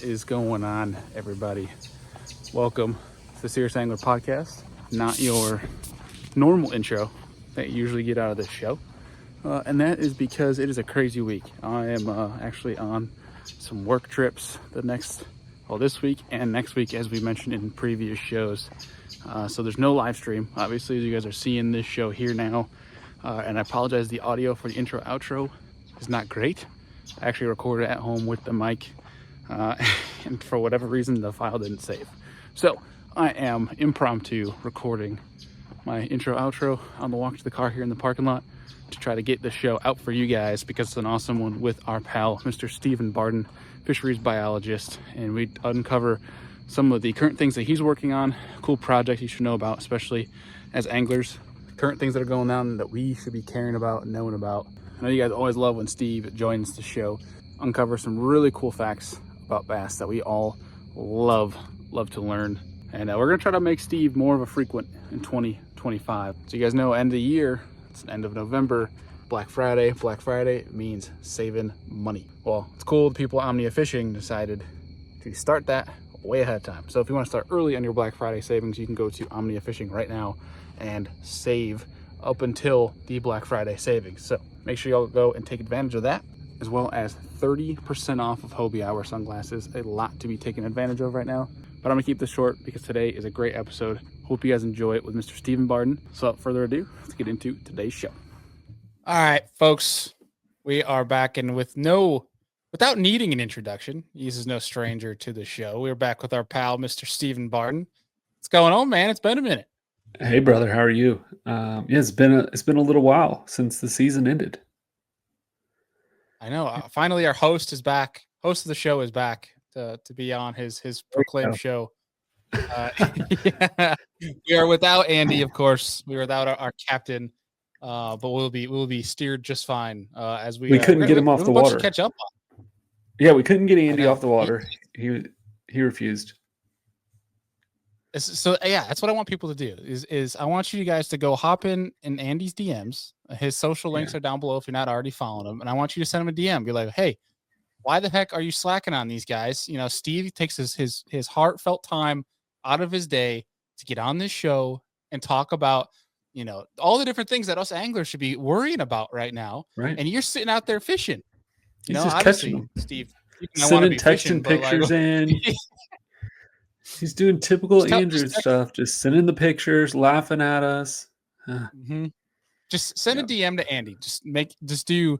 is going on, everybody? Welcome to the Serious Angler Podcast. Not your normal intro that you usually get out of this show. And that is because it is a crazy week. I am actually on some work trips this week and next week, as we mentioned in previous shows. So there's no live stream. Obviously, as you guys are seeing this show here now. And I apologize, the audio for the intro outro is not great. I actually recorded it at home with the mic. And for whatever reason, the file didn't save. So I am impromptu recording my intro outro on the walk to the car here in the parking lot to try to get the show out for you guys, because it's an awesome one with our pal, Mr. Stephen Barden, Fisheries Biologist. And we uncover some of the current things that he's working on, cool projects you should know about, especially as anglers, current things that are going on that we should be caring about and knowing about. I know you guys always love when Steve joins the show, uncover some really cool facts about bass that we all love to learn. And we're gonna try to make Steve more of a frequent in 2025. So you guys know, end of the year, it's the end of November, Black Friday. Black Friday means saving money. Well, it's cool, the people at Omnia Fishing decided to start that way ahead of time. So if you want to start early on your Black Friday savings, you can go to Omnia Fishing right now and save up until the Black Friday savings. So make sure y'all go and take advantage of that, as well as 30% off of Hobie Hour sunglasses. A lot to be taken advantage of right now, but I'm gonna keep this short because today is a great episode. Hope you guys enjoy it with Mr. Stephen Barden. So without further ado, let's get into today's show. All right, folks, we are back, and without needing an introduction, he's no stranger to the show. We're back with our pal, Mr. Stephen Barden. What's going on, man? It's been a minute. Hey, brother, how are you? Yeah, it's been a little while since the season ended. I know. Finally, our host is back. Host of the show is back to be on his proclaimed show. Yeah. We are without Andy, of course. We are without our captain, but we'll be steered just fine. As we couldn't get him off the water. Catch up on. Yeah, we couldn't get Andy off the water. He refused. So yeah, that's what I want people to do. Is I want you guys to go hop in Andy's DMs. His social links are down below if you're not already following him, and I want you to send him a DM. Be like, hey, why the heck are you slacking on these guys? You know, Steve takes his heartfelt time out of his day to get on this show and talk about, you know, all the different things that us anglers should be worrying about right now. Right. And you're sitting out there fishing. You know, just obviously, catching them. Steve, sending texting pictures in. He's doing typical Andrew stuff, just sending the pictures, laughing at us. Just send a DM to Andy. Just do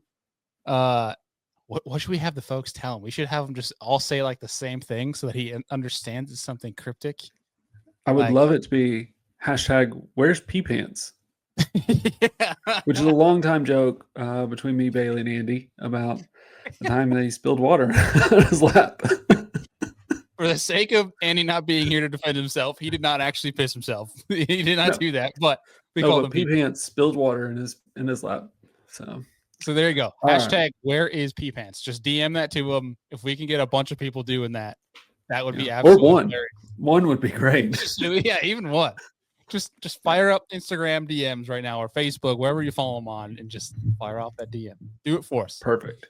what should we have the folks tell him? We should have them just all say like the same thing so that he understands it's something cryptic. I would love it to be hashtag where's pee pants? Yeah. Which is a long time joke between me, Bailey, and Andy about the time that he spilled water on his lap. For the sake of Andy not being here to defend himself, he did not actually piss himself. He did not do that, but we called him pee pants spilled water in his lap. So there you go. Hashtag where is pee pants? Just DM that to him. If we can get a bunch of people doing that, that would be absolutely or one. Hilarious. One would be great. Yeah, even one. Just fire up Instagram DMs right now or Facebook, wherever you follow them on, and just fire off that DM. Do it for us. Perfect.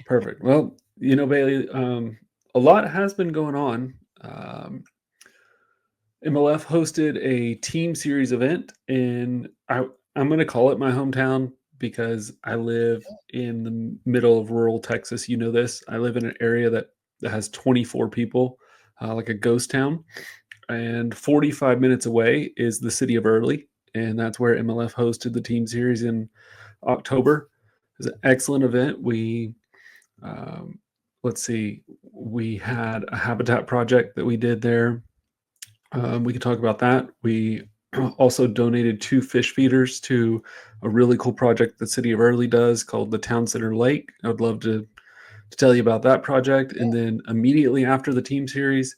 Perfect. Well, you know, Bailey, a lot has been going on. MLF hosted a team series event, and I'm going to call it my hometown because I live in the middle of rural Texas. You know this. I live in an area that has 24 people, like a ghost town. And 45 minutes away is the city of Early, and that's where MLF hosted the team series in October. It was an excellent event. We we had a habitat project that we did there. We could talk about that. We also donated 2 fish feeders to a really cool project the city of Early does called the Town Center Lake. I would love to tell you about that project. And then immediately after the team series,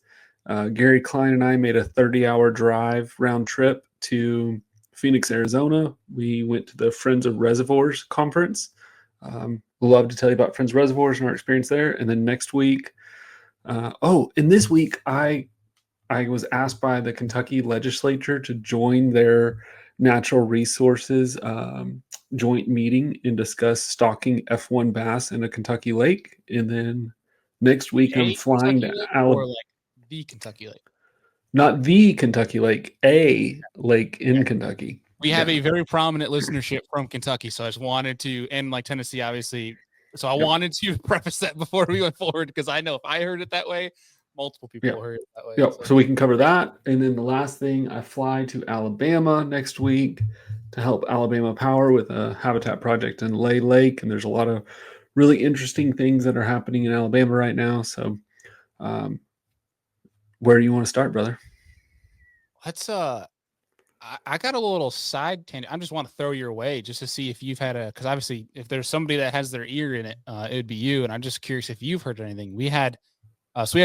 Gary Klein and I made a 30-hour drive round trip to Phoenix, Arizona. We went to the Friends of Reservoirs conference. Love to tell you about Friends Reservoirs and our experience there. And then next week, and this week I was asked by the Kentucky legislature to join their natural resources joint meeting and discuss stocking F1 bass in a Kentucky lake. And then Next week, I'm A flying Kentucky to Lake or Alabama. like the Kentucky Lake? Not the Kentucky Lake, a lake in Okay. Kentucky. We have Yeah. a very prominent listenership from Kentucky, so I just wanted to, and like Tennessee, obviously. So I wanted to preface that before we went forward, because I know if I heard it that way, multiple people Yeah. heard it that way. Yep. So So we can cover that. And then the last thing, I fly to Alabama next week to help Alabama Power with a habitat project in Lay Lake. And there's a lot of really interesting things that are happening in Alabama right now. So um, where do you want to start, brother? let's I got a little side tangent. I just want to throw your way just to see if you've had because obviously if there's somebody that has their ear in it, it'd be you. And I'm just curious if you've heard anything. We had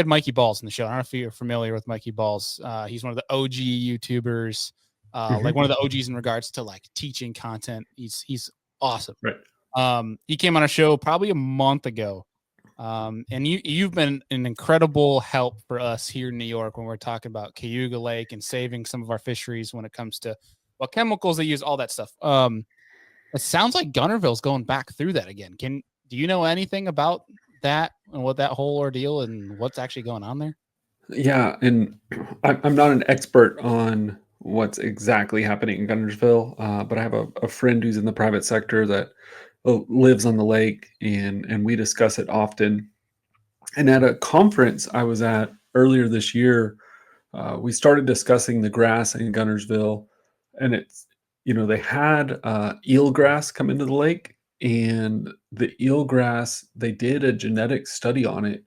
Mikey Balls in the show. I don't know if you're familiar with Mikey Balls. He's one of the OG YouTubers, like one of the OGs in regards to like teaching content. He's awesome. Right. He came on a show probably a month ago. And you've been an incredible help for us here in New York when we're talking about Cayuga Lake and saving some of our fisheries when it comes to chemicals they use, all that stuff. It sounds like Guntersville's going back through that again. Do you know anything about that and what that whole ordeal and what's actually going on there? Yeah, and I'm not an expert on what's exactly happening in Guntersville, but I have a friend who's in the private sector that lives on the lake, and we discuss it often. And at a conference I was at earlier this year, we started discussing the grass in Guntersville, and they had eelgrass come into the lake, and the eelgrass, they did a genetic study on it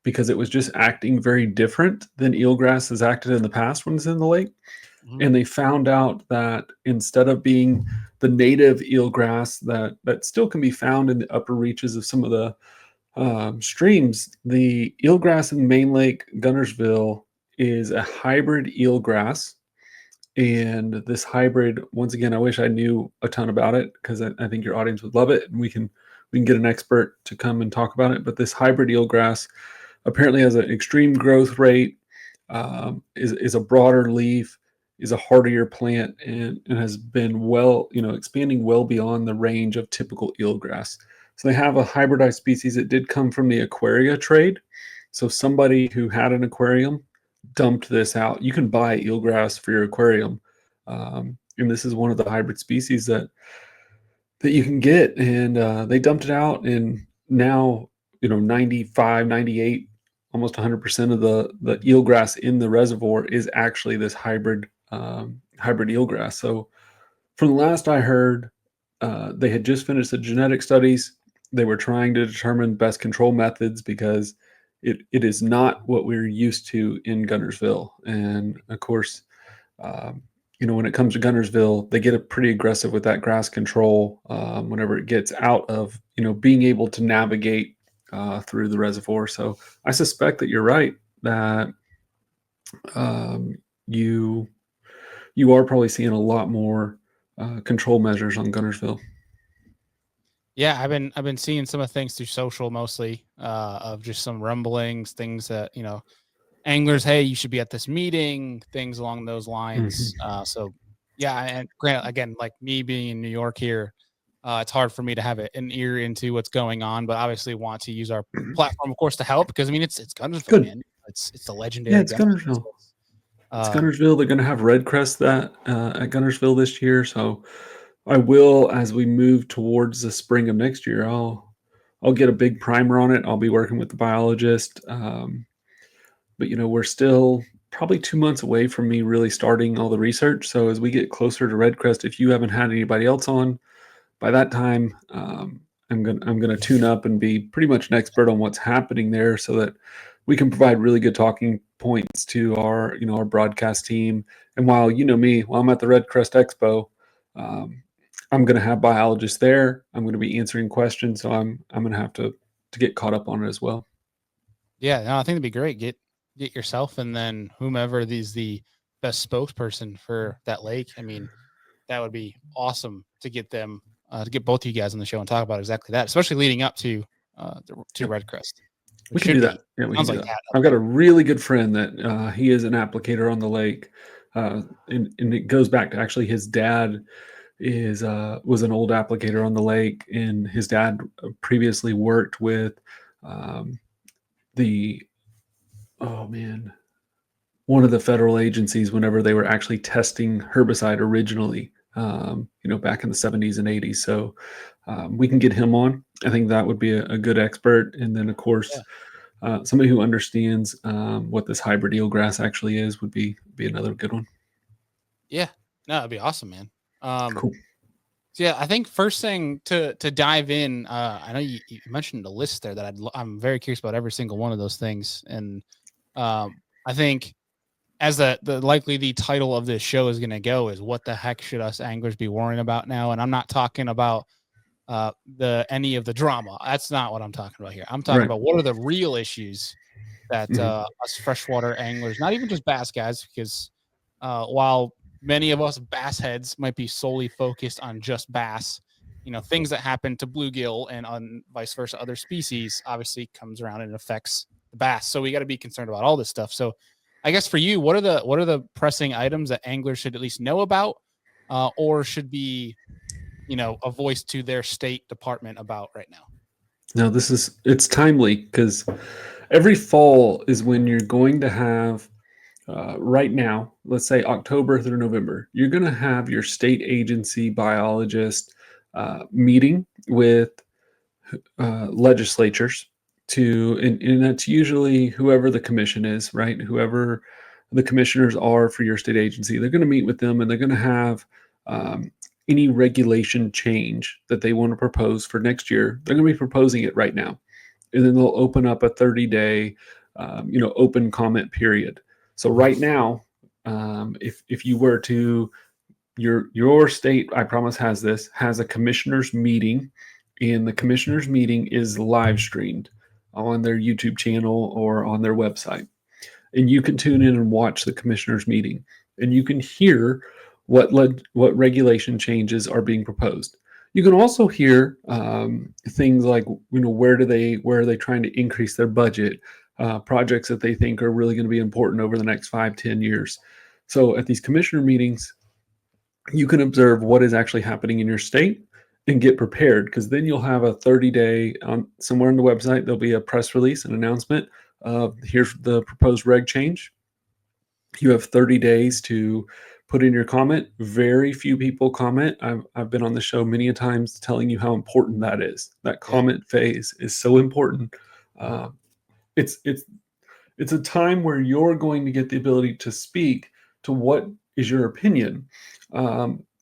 because it was just acting very different than eelgrass has acted in the past when it's in the lake. Mhm. And they found out that instead of being the native eelgrass that still can be found in the upper reaches of some of the streams, the eelgrass in Main Lake Guntersville is a hybrid eelgrass. And this hybrid, once again, I wish I knew a ton about it because I think your audience would love it, and we can get an expert to come and talk about it. But this hybrid eelgrass apparently has an extreme growth rate, is a broader leaf, is a hardier plant, and has been expanding well beyond the range of typical eelgrass. So they have a hybridized species. It did come from the aquaria trade. So somebody who had an aquarium dumped this out. You can buy eelgrass for your aquarium, and this is one of the hybrid species that you can get. And they dumped it out, and now 95, 98, almost 100% of the eelgrass in the reservoir is actually this hybrid eelgrass. So from the last I heard, they had just finished the genetic studies. They were trying to determine best control methods because it is not what we're used to in Guntersville. And of course, when it comes to Guntersville, they get pretty aggressive with that grass control whenever it gets out of being able to navigate through the reservoir. So I suspect that you're right, that you are probably seeing a lot more control measures on Guntersville. Yeah, I've been seeing some of the things through social mostly, of just some rumblings, things that anglers, hey, you should be at this meeting, things along those lines. So yeah, and granted, again, like me being in New York here, it's hard for me to have an ear into what's going on, but obviously want to use our platform, of course, to help, because I mean it's Guntersville, Good. man. It's the Yeah, legendary it's Guntersville. It's Um, Guntersville. They're going to have red crest that at Guntersville this year. So I will, as we move towards the spring of next year, I'll get a big primer on it. I'll be working with the biologist. But we're still probably 2 months away from me really starting all the research. So as we get closer to red crest, if you haven't had anybody else on by that time, I'm gonna tune up and be pretty much an expert on what's happening there, so that we can provide really good talking points to our broadcast team. And while while I'm at the Red Crest Expo, I'm gonna have biologists there. I'm gonna be answering questions, so I'm gonna have to get caught up on it as well. yeah, no, I think it'd be great. Get yourself and then whomever is the best spokesperson for that lake. I mean, that would be awesome to get them to get both of you guys on the show and talk about exactly that, especially leading up to Yep. Red Crest. We Which can should do be that. Yeah, we can sounds do like that. that. I've got a really good friend that he is an applicator on the lake, and it goes back to actually his dad was an old applicator on the lake, and his dad previously worked with oh man, one of the federal agencies whenever they were actually testing herbicide originally, back in the 70s and 80s. So we can get him on. I think that would be a good expert. And then, of course, somebody who understands what this hybrid eelgrass actually is would be another good one. Yeah, no, that'd be awesome, man. Cool. So yeah, I think first thing to dive in, I know you mentioned a list there that I'm very curious about every single one of those things, and I think as the likely the title of this show is going to go is what the heck should us anglers be worrying about now? And I'm not talking about any of the drama. That's not what I'm talking about here. I'm talking about what are the real issues that us freshwater anglers, not even just bass guys, because while many of us bass heads might be solely focused on just bass, things that happen to bluegill and on vice versa, other species obviously comes around and affects the bass. So we got to be concerned about all this stuff. So I guess for you, what are the pressing items that anglers should at least know about, or should be, a voice to their state department about right now? Now it's timely because every fall is when you're going to have, right now, let's say October through November, you're going to have your state agency biologist meeting with legislatures and that's usually whoever the commission is, right? Whoever the commissioners are for your state agency, they're going to meet with them and they're going to have any regulation change that they want to propose for next year. They're going to be proposing it right now. And then they'll open up a 30-day, open comment period. So right now, if you were to, your state, I promise has a commissioners meeting, and the commissioners meeting is live streamed on their YouTube channel or on their website. And you can tune in and watch the commissioners meeting, and you can hear what regulation changes are being proposed. You can also hear things like, where are they trying to increase their budget, projects that they think are really going to be important over the next 5-10 years. So at these commissioner meetings, you can observe what is actually happening in your state and get prepared, because then you'll have a 30-day somewhere on the website. There'll be a press release, an announcement of here's the proposed reg change. You have 30 days to put in your comment. Very few people comment. I've been on the show many a times telling you how important that is. That comment phase is so important. It's a time where you're going to get the ability to speak to what is your opinion.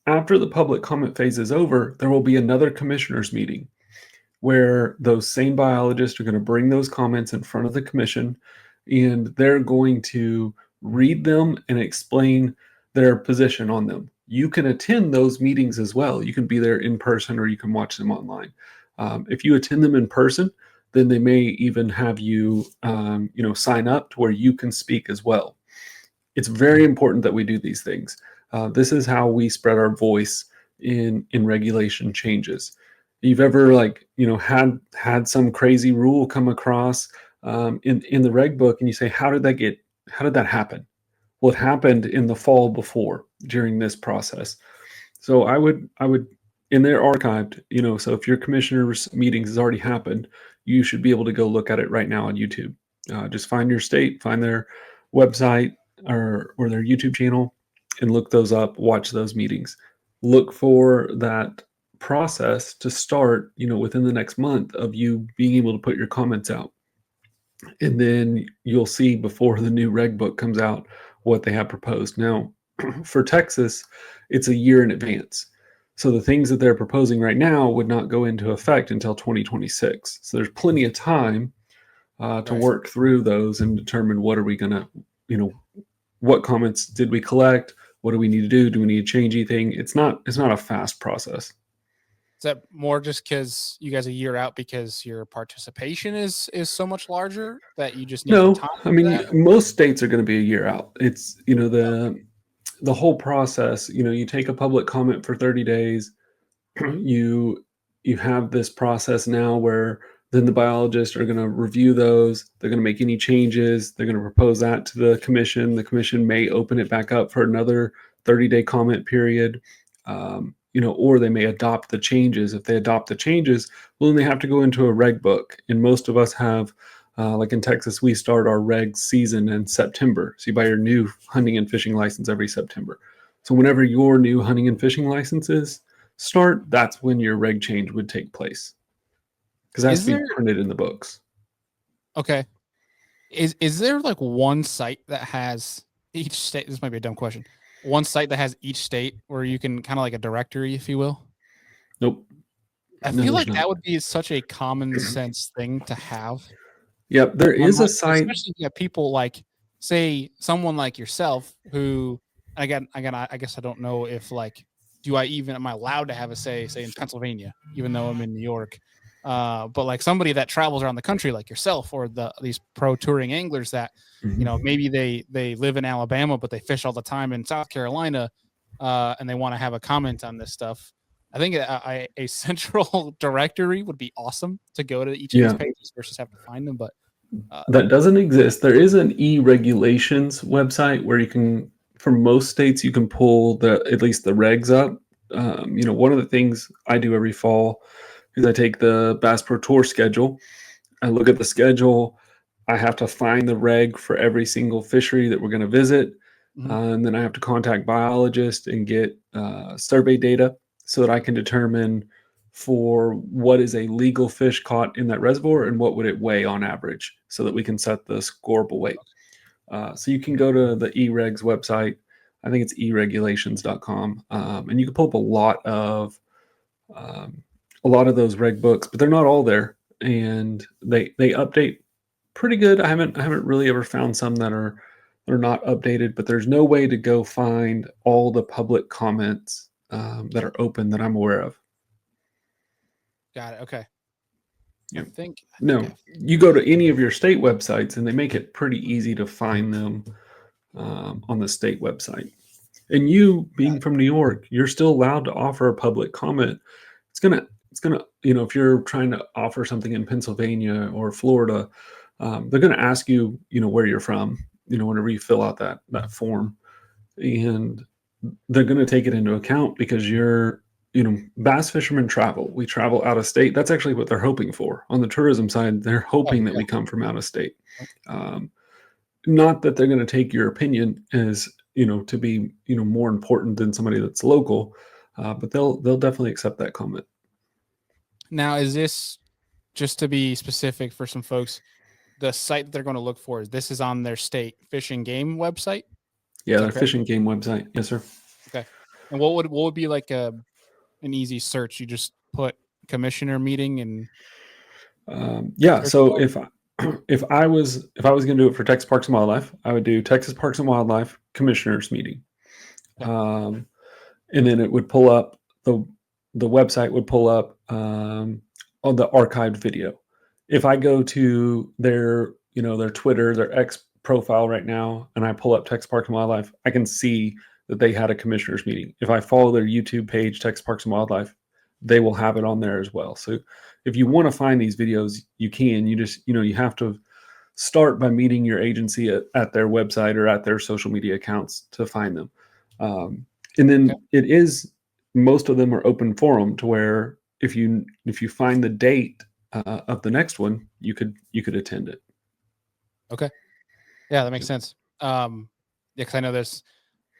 After the public comment phase is over, there will be another commissioners meeting where those same biologists are going to bring those comments in front of the commission, and they're going to read them and explain their position on them. You can attend those meetings as well. You can be there in person or you can watch them online. If you attend them in person, then they may even have you, sign up to where you can speak as well. It's very important that we do these things. This is how we spread our voice in regulation changes. You've ever had some crazy rule come across in the reg book, and you say, how did that happen? Well, it happened in the fall before, during this process. So I would, and they're archived, so if your commissioner's meetings has already happened, you should be able to go look at it right now on YouTube. Just find your state, find their website or their YouTube channel, and look those up, watch those meetings. Look for that process to start, within the next month of you being able to put your comments out. And then you'll see before the new reg book comes out what they have proposed. Now, for Texas, it's a year in advance. So the things that they're proposing right now would not go into effect until 2026. So there's plenty of time to work through those and determine what are we going to, what comments did we collect? What do we need to do? Do we need to change anything? It's not a fast process. Is that more just because you guys are a year out because your participation is so much larger that you just need the time? I mean, most states are going to be a year out. It's, the whole process, you take a public comment for 30 days. You have this process now where then the biologists are going to review those. They're going to make any changes. They're going to propose that to the commission. The commission may open it back up for another 30-day comment period. Or they may adopt the changes. If they adopt the changes, well, then they have to go into a reg book. And most of us have Like in Texas, we start our reg season in September. So you buy your new hunting and fishing license every September. So whenever your new hunting and fishing licenses start, that's when your reg change would take place. Because that has to be printed in the books. Okay. Is there like one site that has each state? This might be a dumb question. One site that has each state where you can kind of like a directory, if you will? Nope. I No, feel there's like that not. would be such a common sense thing to have. Yep, there is a Online, site. especially if you have people like, say, someone like yourself who, again, I guess I don't know if like, am I allowed to have a say in Pennsylvania, even though I'm in New York? But like somebody that travels around the country like yourself, or these pro touring anglers that, you know, maybe they live in Alabama, but they fish all the time in South Carolina, and they want to have a comment on this stuff. I think a central directory would be awesome to go to each of these pages versus have to find them. But that doesn't exist. There is an e-regulations website where you can, for most states, you can pull at least the regs up. You know, one of the things I do every fall is I take the Bass Pro Tour schedule. I look at the schedule. I have to find the reg for every single fishery that we're going to visit. And then I have to contact biologists and get survey data so that I can determine for what is a legal fish caught in that reservoir and what would it weigh on average so that we can set the scoreable weight. So you can go to the eRegs website. I think it's eregulations.com. And you can pull up a lot of those reg books, but they're not all there. And they update pretty good. I haven't really ever found some that are not updated, but there's no way to go find all the public comments that are open that I'm aware of. got it. Okay. Yeah. I think you go to any of your state websites and they make it pretty easy to find them on the state website. And you being from New York, you're still allowed to offer a public comment. It's gonna, you know, if you're trying to offer something in Pennsylvania or Florida, they're gonna ask you, you know, where you're from, you know, whenever you fill out that form, and they're gonna take it into account because you're, you know, bass fishermen travel. We travel out of state. That's actually what they're hoping for. On the tourism side, they're hoping that we come from out of state. Not that they're going to take your opinion as, you know, to be, you know, more important than somebody that's local, but they'll definitely accept that comment. Now, is this, just to be specific for some folks, the site that they're going to look for is on their state fish and game website? Yeah, their fish and game website. Yes, sir. Okay. And what would be like an easy search? You just put commissioner meeting and yeah. So if I was going to do it for Texas Parks and Wildlife, I would do Texas Parks and Wildlife Commissioners Meeting, and then it would pull up the website would pull up on the archived video. If I go to their, you know, their Twitter, their X profile right now, and I pull up Texas Parks and Wildlife, I can see that they had a commissioners meeting. If I follow their YouTube page, Texas Parks and Wildlife, they will have it on there as well. So if you want to find these videos, you can. You just, you know, you have to start by meeting your agency at their website or at their social media accounts to find them. And then it is, most of them are open forum to where if you find the date of the next one, you could attend it. Okay. Yeah, that makes sense. Yeah, because I know there's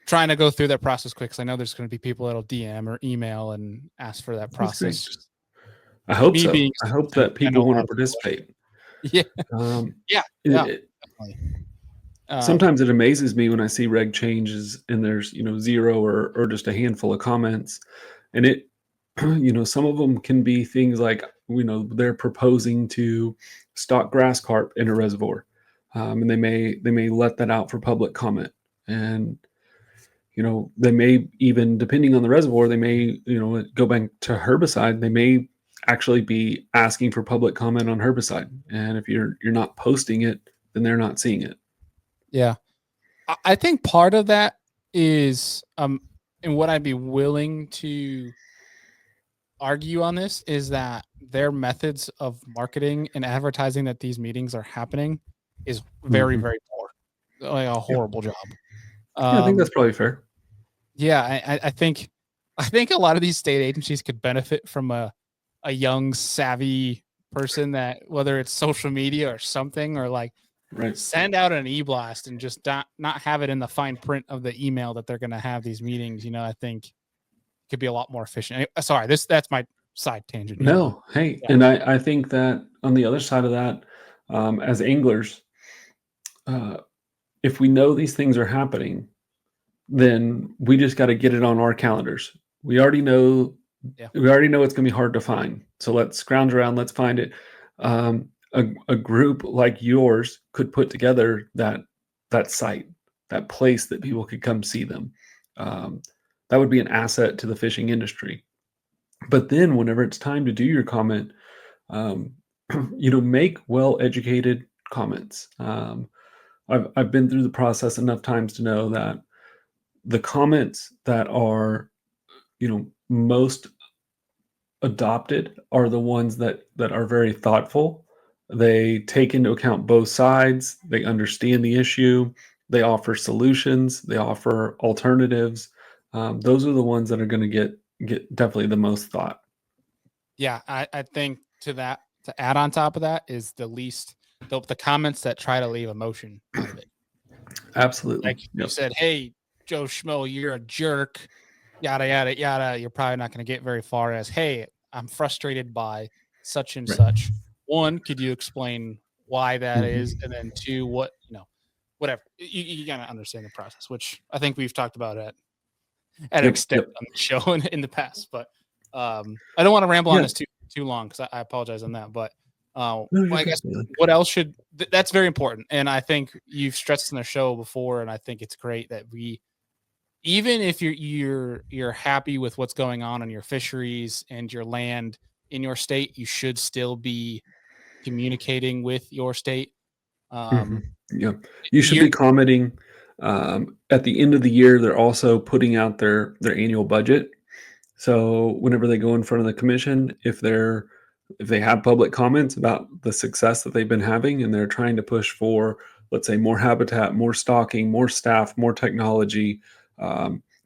trying to go through that process quick. Because I know there's going to be people that'll DM or email and ask for that process. I hope so. I hope that people want to participate. Yeah. Definitely. Sometimes it amazes me when I see reg changes and there's, you know, 0 or just a handful of comments, and it, you know, some of them can be things like, you know, they're proposing to stock grass carp in a reservoir, and they may let that out for public comment, and, you know, they may even, depending on the reservoir, they may, you know, go back to herbicide. They may actually be asking for public comment on herbicide, and if you're not posting it, then they're not seeing it. Yeah, I think part of that is, and what I'd be willing to argue on this is that their methods of marketing and advertising that these meetings are happening is very, very poor, like a horrible job. Yeah, I think that's probably fair. Yeah, I think a lot of these state agencies could benefit from a young, savvy person that, whether it's social media or something, or like Right. send out an e-blast and just not have it in the fine print of the email that they're going to have these meetings. I think could be a lot more efficient. Sorry, that's my side tangent here. No, hey, Yeah. and I think that on the other side of that, as anglers, uh, if we know these things are happening, then we just got to get it on our calendars. We already know Yeah. we already know it's going to be hard to find. So let's scrounge around, let's find it. A group like yours could put together that site, that place that people could come see them. Um, that would be an asset to the fishing industry. But then, whenever it's time to do your comment, um, make well-educated comments. I've been through the process enough times to know that the comments that are, most adopted are the ones that are very thoughtful. They take into account both sides. They understand the issue. They offer solutions. They offer alternatives. Those are the ones that are going to get definitely the most thought. Yeah, I think to add on top of that is the comments that try to leave emotion out of it. Absolutely. Like you said, hey, Joe Schmo, you're a jerk, yada, yada, yada. You're probably not going to get very far as, hey, I'm frustrated by such and Right. such. One, could you explain why that is? Mhm. And then two, whatever. You got to understand the process, which I think we've talked about at Yep, extent yep. on the show in the past. But I don't want to ramble on Yeah. this too long because I apologize on that. But No, you're I guess good, man. what else that's very important. And I think you've stressed in the show before, and I think it's great that even if you're happy with what's going on in your fisheries and your land in your state, you should still be communicating with your state. Mhm. Yeah. You should You're, be commenting. At the end of the year, they're also putting out their annual budget. So whenever they go in front of the commission, if they have public comments about the success that they've been having, and they're trying to push for, let's say, more habitat, more stocking, more staff, more technology,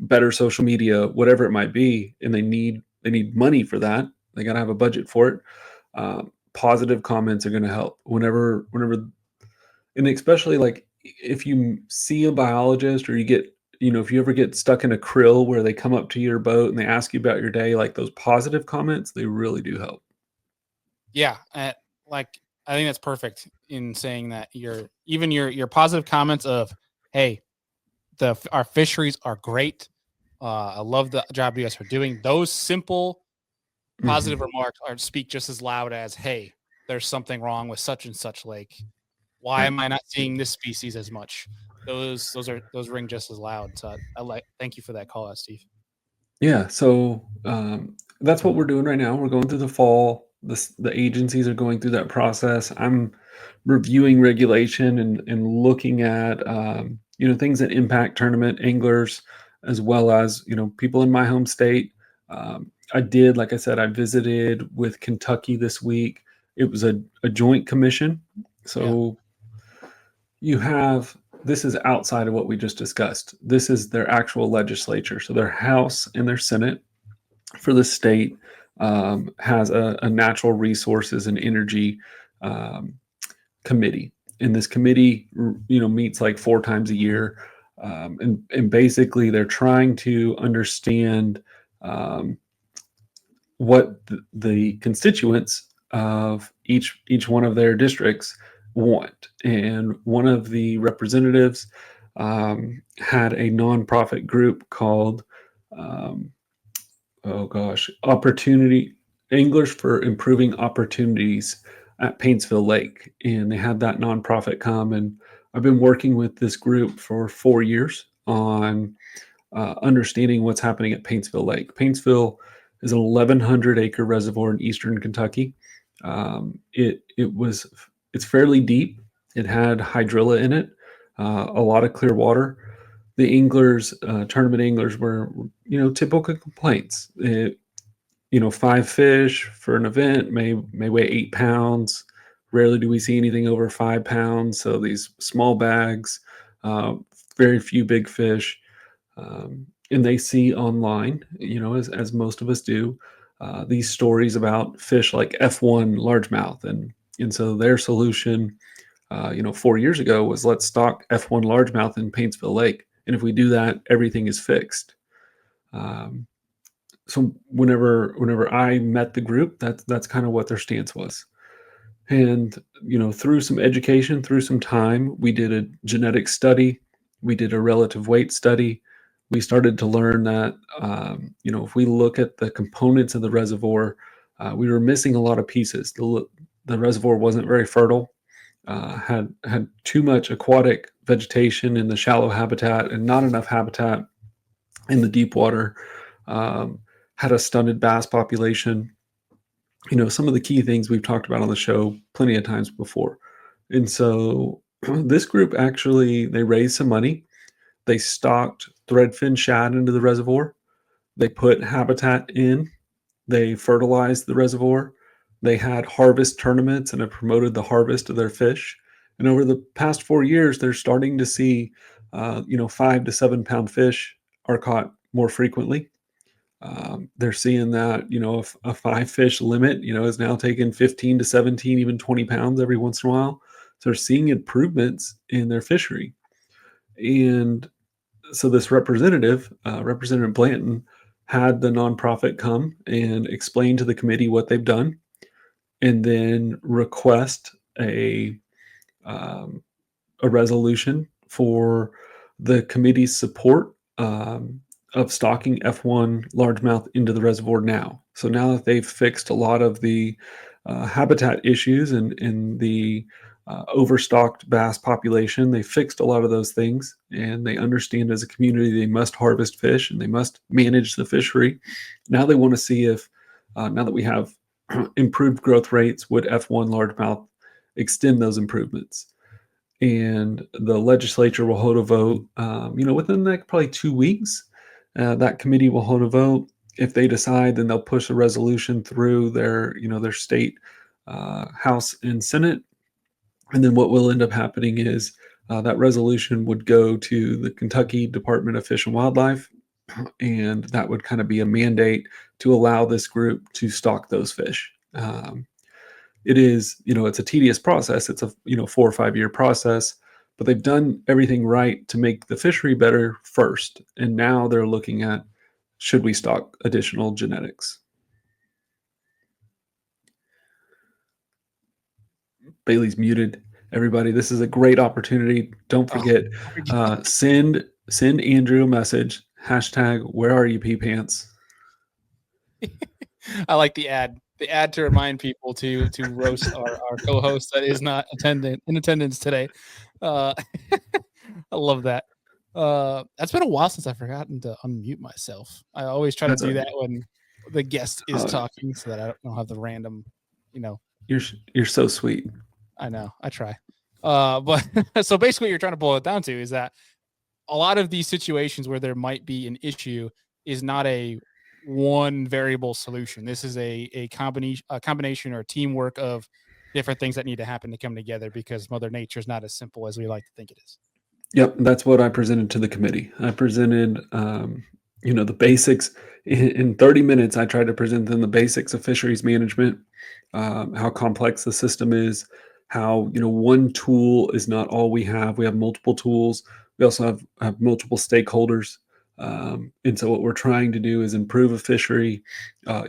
better social media, whatever it might be, and they need money for that. They got to have a budget for it. Positive comments are going to help whenever, and especially like if you see a biologist, or you get, if you ever get stuck in a krill where they come up to your boat and they ask you about your day, like those positive comments, they really do help. yeah, like I think that's perfect in saying that your positive comments of, hey, our fisheries are great. I love the job you guys are doing. Those simple positive Mhm. remarks speak just as loud as, hey, there's something wrong with such and such lake. Why Right. am I not seeing this species as much? Those ring just as loud. So thank you for that call out, Steve. Yeah, so that's what we're doing right now. We're going through the fall. The agencies are going through that process. I'm reviewing regulation and looking at things that impact tournament anglers, as well as people in my home state. Like I said, I visited with Kentucky this week. It was a joint commission, Yeah. so this is outside of what we just discussed. This is their actual legislature, so their House and their Senate for the state has a natural resources and energy um, committee, and this committee meets like 4 times a year, and basically they're trying to understand um, what the constituents of each one of their districts want. And one of the representatives had a nonprofit group called um, oh gosh, opportunity English for improving opportunities at Paintsville Lake, and they had that nonprofit come. And I've been working with this group for 4 years on understanding what's happening at Paintsville Lake. Paintsville is an 1,100-acre reservoir in eastern Kentucky. It's fairly deep. It had hydrilla in it, a lot of clear water. The anglers, tournament anglers, were typical complaints. 5 fish for an event may weigh 8 pounds. Rarely do we see anything over 5 pounds. So these small bags, uh, very few big fish, and they see online, as most of us do, these stories about fish like F1 largemouth, and so their solution, 4 years ago was let's stock F1 largemouth in Paintsville Lake, and if we do that, everything is fixed. Um, so whenever I met the group, that's kind of what their stance was. And through some education, through some time, we did a genetic study, we did a relative weight study. We started to learn that if we look at the components of the reservoir, we were missing a lot of pieces. The reservoir wasn't very fertile, had too much aquatic vegetation in the shallow habitat and not enough habitat in the deep water. Had a stunted bass population. Some of the key things we've talked about on the show plenty of times before. And so this group actually, they raised some money. They stocked threadfin shad into the reservoir. They put habitat in. They fertilized the reservoir. They had harvest tournaments and have promoted the harvest of their fish. And over the past 4 years, they're starting to see, 5 to 7 pound fish are caught more frequently. They're seeing that, a 5 fish limit, is now taking 15 to 17, even 20 pounds every once in a while. So they're seeing improvements in their fishery. And so this Representative Blanton, had the nonprofit come and explain to the committee what they've done, and then request a resolution for the committee's support of stocking F1 largemouth into the reservoir now. So now that they've fixed a lot of the habitat issues and the overstocked bass population, they fixed a lot of those things, and they understand as a community they must harvest fish and they must manage the fishery. Now they want to see if, now that we have improved growth rates, would F1 largemouth extend those improvements? And the legislature will hold a vote, within the next probably 2 weeks. That committee will hold a vote. If they decide, then they'll push a resolution through their state House and Senate. And then what will end up happening is that resolution would go to the Kentucky Department of Fish and Wildlife, and that would kind of be a mandate to allow this group to stock those fish. It is, it's a tedious process. It's a 4 or 5 year process, but they've done everything right to make the fishery better first. And now they're looking at, should we stock additional genetics? Bailey's muted. Everybody, this is a great opportunity. Don't forget, send Andrew a message. # where are you pee pants? I like the ad to remind people to roast our co-host that is not in attendance today. I love that. That's been a while since I've forgotten to unmute myself. I always try to do that when the guest is talking, so that I don't have the random, You're so sweet. I know. I try. But so basically what you're trying to boil it down to is that a lot of these situations where there might be an issue is not a one variable solution. This is a combination or teamwork of different things that need to happen to come together, because Mother Nature is not as simple as we like to think it is. Yep, that's what I presented to the committee. I presented, the basics. In 30 minutes, I tried to present them the basics of fisheries management, how complex the system is, how, one tool is not all we have. We have multiple tools. We also have multiple stakeholders. And so what we're trying to do is improve a fishery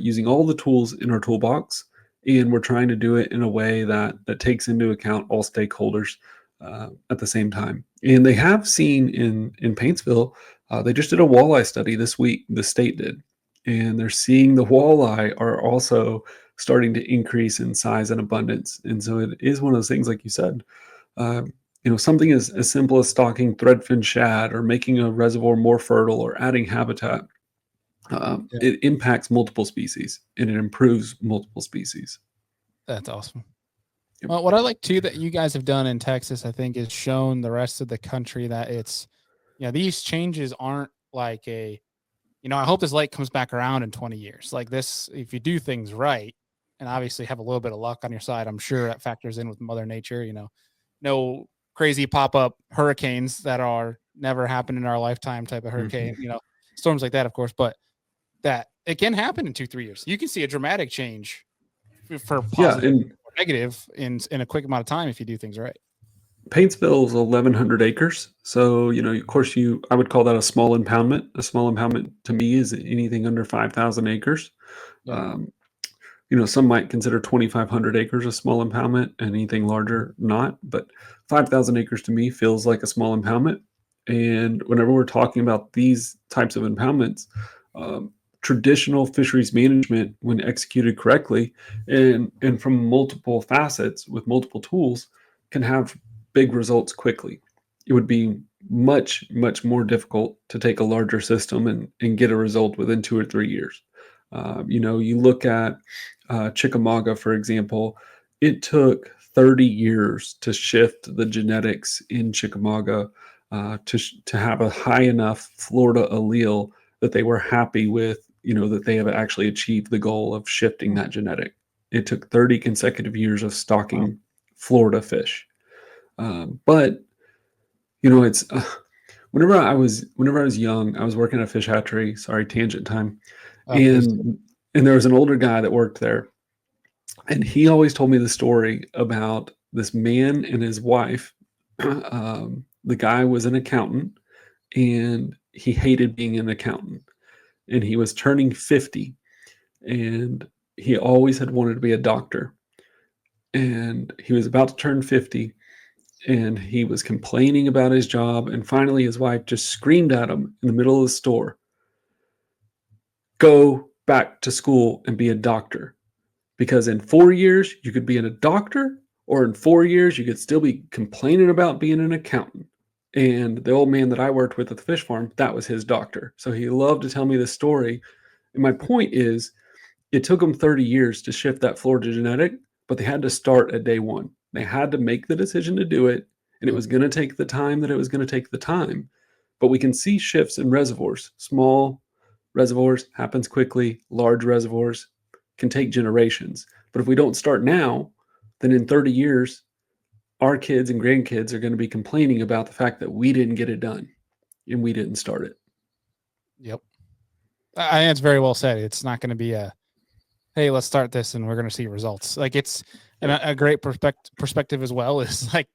using all the tools in our toolbox. And we're trying to do it in a way that takes into account all stakeholders at the same time. And they have seen in Paintsville, they just did a walleye study this week, the state did. And they're seeing the walleye are also starting to increase in size and abundance. And so it is one of those things, like you said, something as simple as stocking threadfin shad or making a reservoir more fertile or adding habitat. It impacts multiple species and it improves multiple species. That's awesome. Yep. Well, what I like too that you guys have done in Texas, I think, is shown the rest of the country that it's, these changes aren't like I hope this lake comes back around in 20 years. Like this, if you do things right, and obviously have a little bit of luck on your side, I'm sure that factors in with Mother Nature. No crazy pop-up hurricanes that are never happen in our lifetime type of hurricane, storms like that, of course. But that it can happen in 2-3 years. You can see a dramatic change for Yeah, positive and or negative in a quick amount of time if you do things right. Paintsville is 1,100 acres. So, of course, I would call that a small impoundment. A small impoundment to me is anything under 5,000 acres. Yeah. Um, some might consider 2,500 acres a small impoundment, and anything larger not. But 5,000 acres to me feels like a small impoundment. And whenever we're talking about these types of impoundments, um, traditional fisheries management, when executed correctly and from multiple facets with multiple tools, can have big results quickly. It would be much, much more difficult to take a larger system and get a result within 2 or 3 years. You look at Chickamauga, for example, it took 30 years to shift the genetics in Chickamauga to have a high enough Florida allele that they were happy with, that they have actually achieved the goal of shifting that genetic. It took 30 consecutive years of stocking Florida fish. But it's whenever I was young, I was working at a fish hatchery. Sorry, tangent time. Please. And there was an older guy that worked there, and he always told me the story about this man and his wife. The guy was an accountant, and he hated being an accountant. And he was turning 50, and he always had wanted to be a doctor. And he was about to turn 50, and he was complaining about his job. And finally, his wife just screamed at him in the middle of the store, "Go back to school and be a doctor. Because in 4 years, you could be a doctor, or in 4 years, you could still be complaining about being an accountant." And the old man that I worked with at the fish farm, that was his doctor. So he loved to tell me this story. And my point is, it took them 30 years to shift that Florida genetic, but they had to start at day one. They had to make the decision to do it, and it was going to take the time that it was going to take the time. But we can see shifts in reservoirs. Small reservoirs happens quickly. Large reservoirs can take generations. But if we don't start now, then in 30 years, our kids and grandkids are going to be complaining about the fact that we didn't get it done and we didn't start it. Yep. I think it's very well said. It's not going to be hey, let's start this and we're going to see results. Like and a great perspective as well is like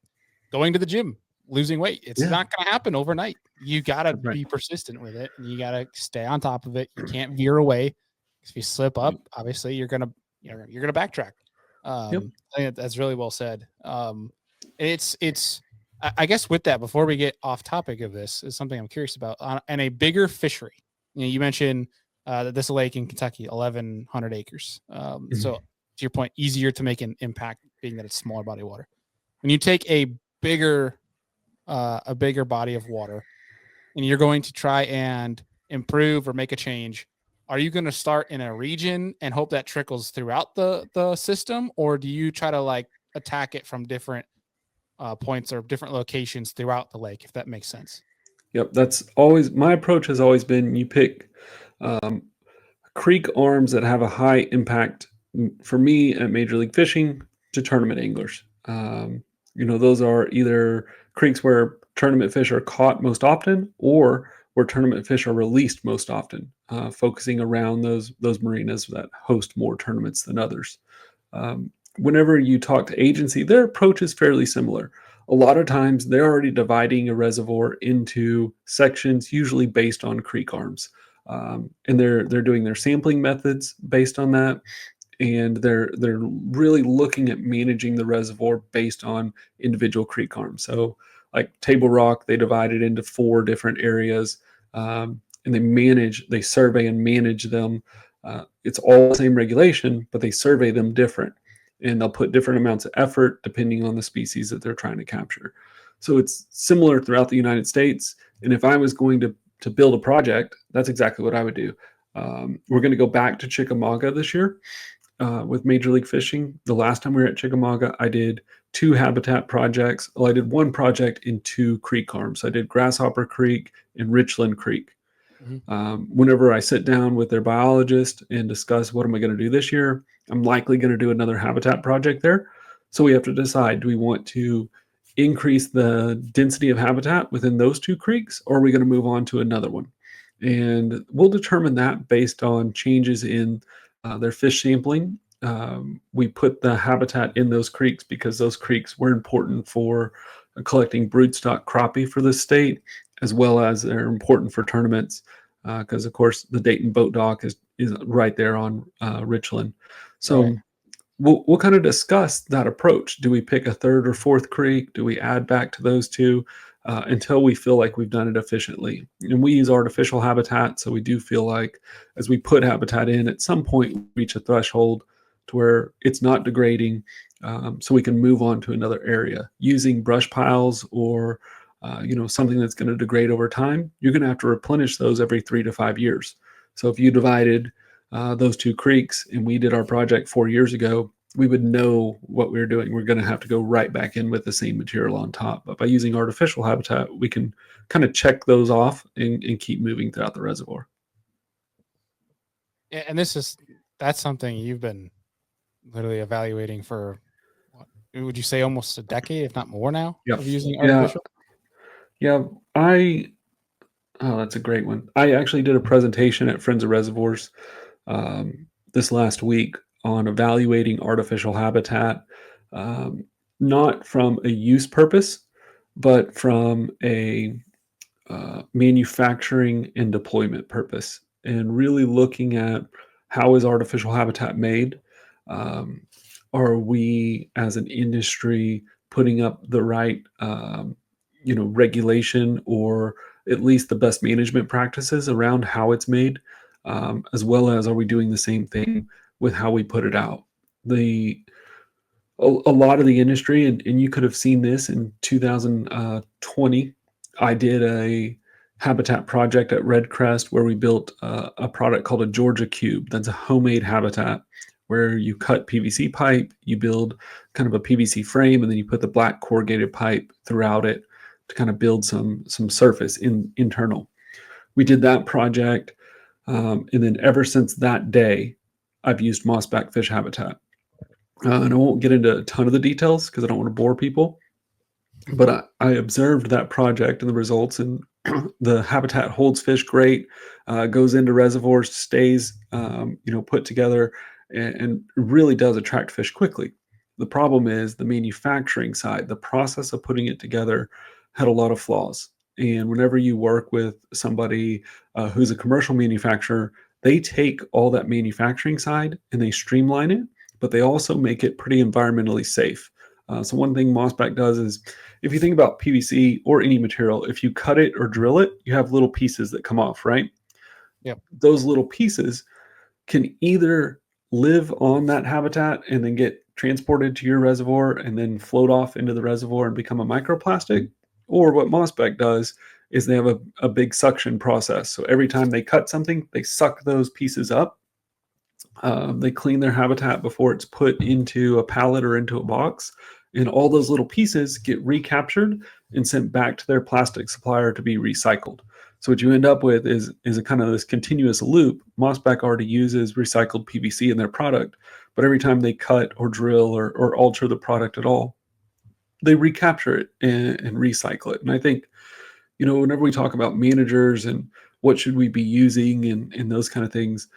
going to the gym, losing weight. It's not going to happen overnight. You got to be persistent with it, and you got to stay on top of it. You can't veer away. If you slip up, obviously you're going to backtrack. I think that's really well said. I guess with that, before we get off topic of this, is something I'm curious about. And a bigger fishery, you mentioned that this lake in Kentucky, 1,100 acres. So to your point, easier to make an impact being that it's smaller body of water. When you take a bigger body of water and you're going to try and improve or make a change, are you going to start in a region and hope that trickles throughout the system? Or do you try to like attack it from different points or different locations throughout the lake, if that makes sense? Yep. That's always my approach has always been you pick creek arms that have a high impact for me at Major League Fishing to tournament anglers. Those are either creeks where tournament fish are caught most often or where tournament fish are released most often, focusing around those marinas that host more tournaments than others. Whenever you talk to agency, their approach is fairly similar. A lot of times they're already dividing a reservoir into sections, usually based on creek arms. And they're doing their sampling methods based on that. And they're really looking at managing the reservoir based on individual creek arms. So like Table Rock, they divide it into 4 different areas, and they survey and manage them. It's all the same regulation, but they survey them different, and they'll put different amounts of effort depending on the species that they're trying to capture. So it's similar throughout the United States. And if I was going to build a project, that's exactly what I would do. We're going to go back to Chickamauga this year with Major League Fishing. The last time we were at Chickamauga, I did 2 habitat projects. Well, I did 1 project in 2 creek arms. I did Grasshopper Creek and Richland Creek. Whenever I sit down with their biologist and discuss what am I going to do this year, I'm likely going to do another habitat project there. So we have to decide, do we want to increase the density of habitat within those 2 creeks, or are we going to move on to another one? And we'll determine that based on changes in their fish sampling. We put the habitat in those creeks because those creeks were important for collecting broodstock crappie for the state, as well as they're important for tournaments because, of course, the Dayton Boat Dock is right there on Richland. So Right. we'll kind of discuss that approach. Do we pick a third or fourth creek? Do we add back to those two until we feel like we've done it efficiently? And we use artificial habitat, so we do feel like as we put habitat in, at some point we reach a threshold to where it's not degrading, so we can move on to another area. Using brush piles or something that's going to degrade over time, you're going to have to replenish those every 3 to 5 years. So if you divided those two creeks and we did our project 4 years ago, we would know what we were doing. We're going to have to go right back in with the same material on top. But by using artificial habitat, we can kind of check those off and keep moving throughout the reservoir. And that's something you've been literally evaluating for, what, would you say almost a decade, if not more now, Yep. of using artificial? Yeah. Oh, that's a great one. I actually did a presentation at Friends of Reservoirs this last week on evaluating artificial habitat, not from a use purpose, but from a manufacturing and deployment purpose, and really looking at how is artificial habitat made. Are we as an industry putting up the right regulation, or at least the best management practices around how it's made, as well as are we doing the same thing with how we put it out? A lot of the industry, and you could have seen this in 2020. I did a habitat project at Red Crest where we built a product called a Georgia Cube. That's a homemade habitat where you cut PVC pipe, you build kind of a PVC frame, and then you put the black corrugated pipe throughout it to kind of build some surface internal. We did that project, and then ever since that day, I've used mossback fish habitat. And I won't get into a ton of the details because I don't want to bore people. But I observed that project and the results, and the habitat holds fish great, goes into reservoirs, stays, put together, and really does attract fish quickly. The problem is the manufacturing side, the process of putting it together had a lot of flaws. And whenever you work with somebody who's a commercial manufacturer, they take all that manufacturing side and they streamline it, but they also make it pretty environmentally safe. So one thing mossback does is, if you think about PVC or any material, if you cut it or drill it, you have little pieces that come off, right? Yep. Those little pieces can either live on that habitat and then get transported to your reservoir and then float off into the reservoir and become a microplastic, or what mossback does is they have a big suction process. So every time they cut something, they suck those pieces up. They clean their habitat before it's put into a pallet or into a box, and all those little pieces get recaptured and sent back to their plastic supplier to be recycled. So what you end up with is a kind of this continuous loop. Mossback already uses recycled PVC in their product, but every time they cut or drill or alter the product at all, they recapture it and recycle it. And I think, whenever we talk about managers and what should we be using and those kind of things,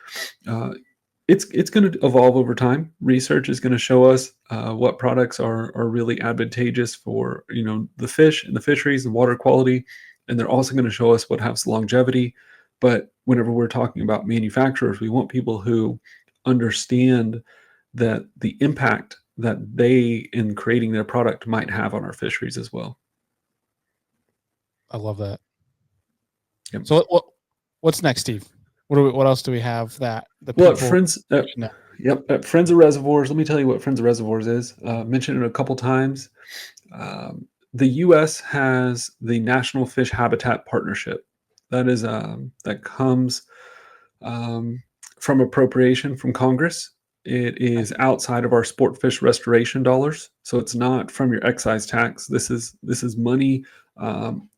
it's going to evolve over time. Research is going to show us what products are really advantageous for the fish and the fisheries and water quality, and they're also going to show us what has longevity. But whenever we're talking about manufacturers, we want people who understand that the impact that they in creating their product might have on our fisheries as well. I love that. Yep. So what's next, Steve? What else do we have that the people? Well, at Friends of Reservoirs, let me tell you what Friends of Reservoirs is. Mentioned it a couple times. The U.S. has the National Fish Habitat Partnership. That is that comes from appropriation from Congress. It is outside of our sport fish restoration dollars, so it's not from your excise tax. This is money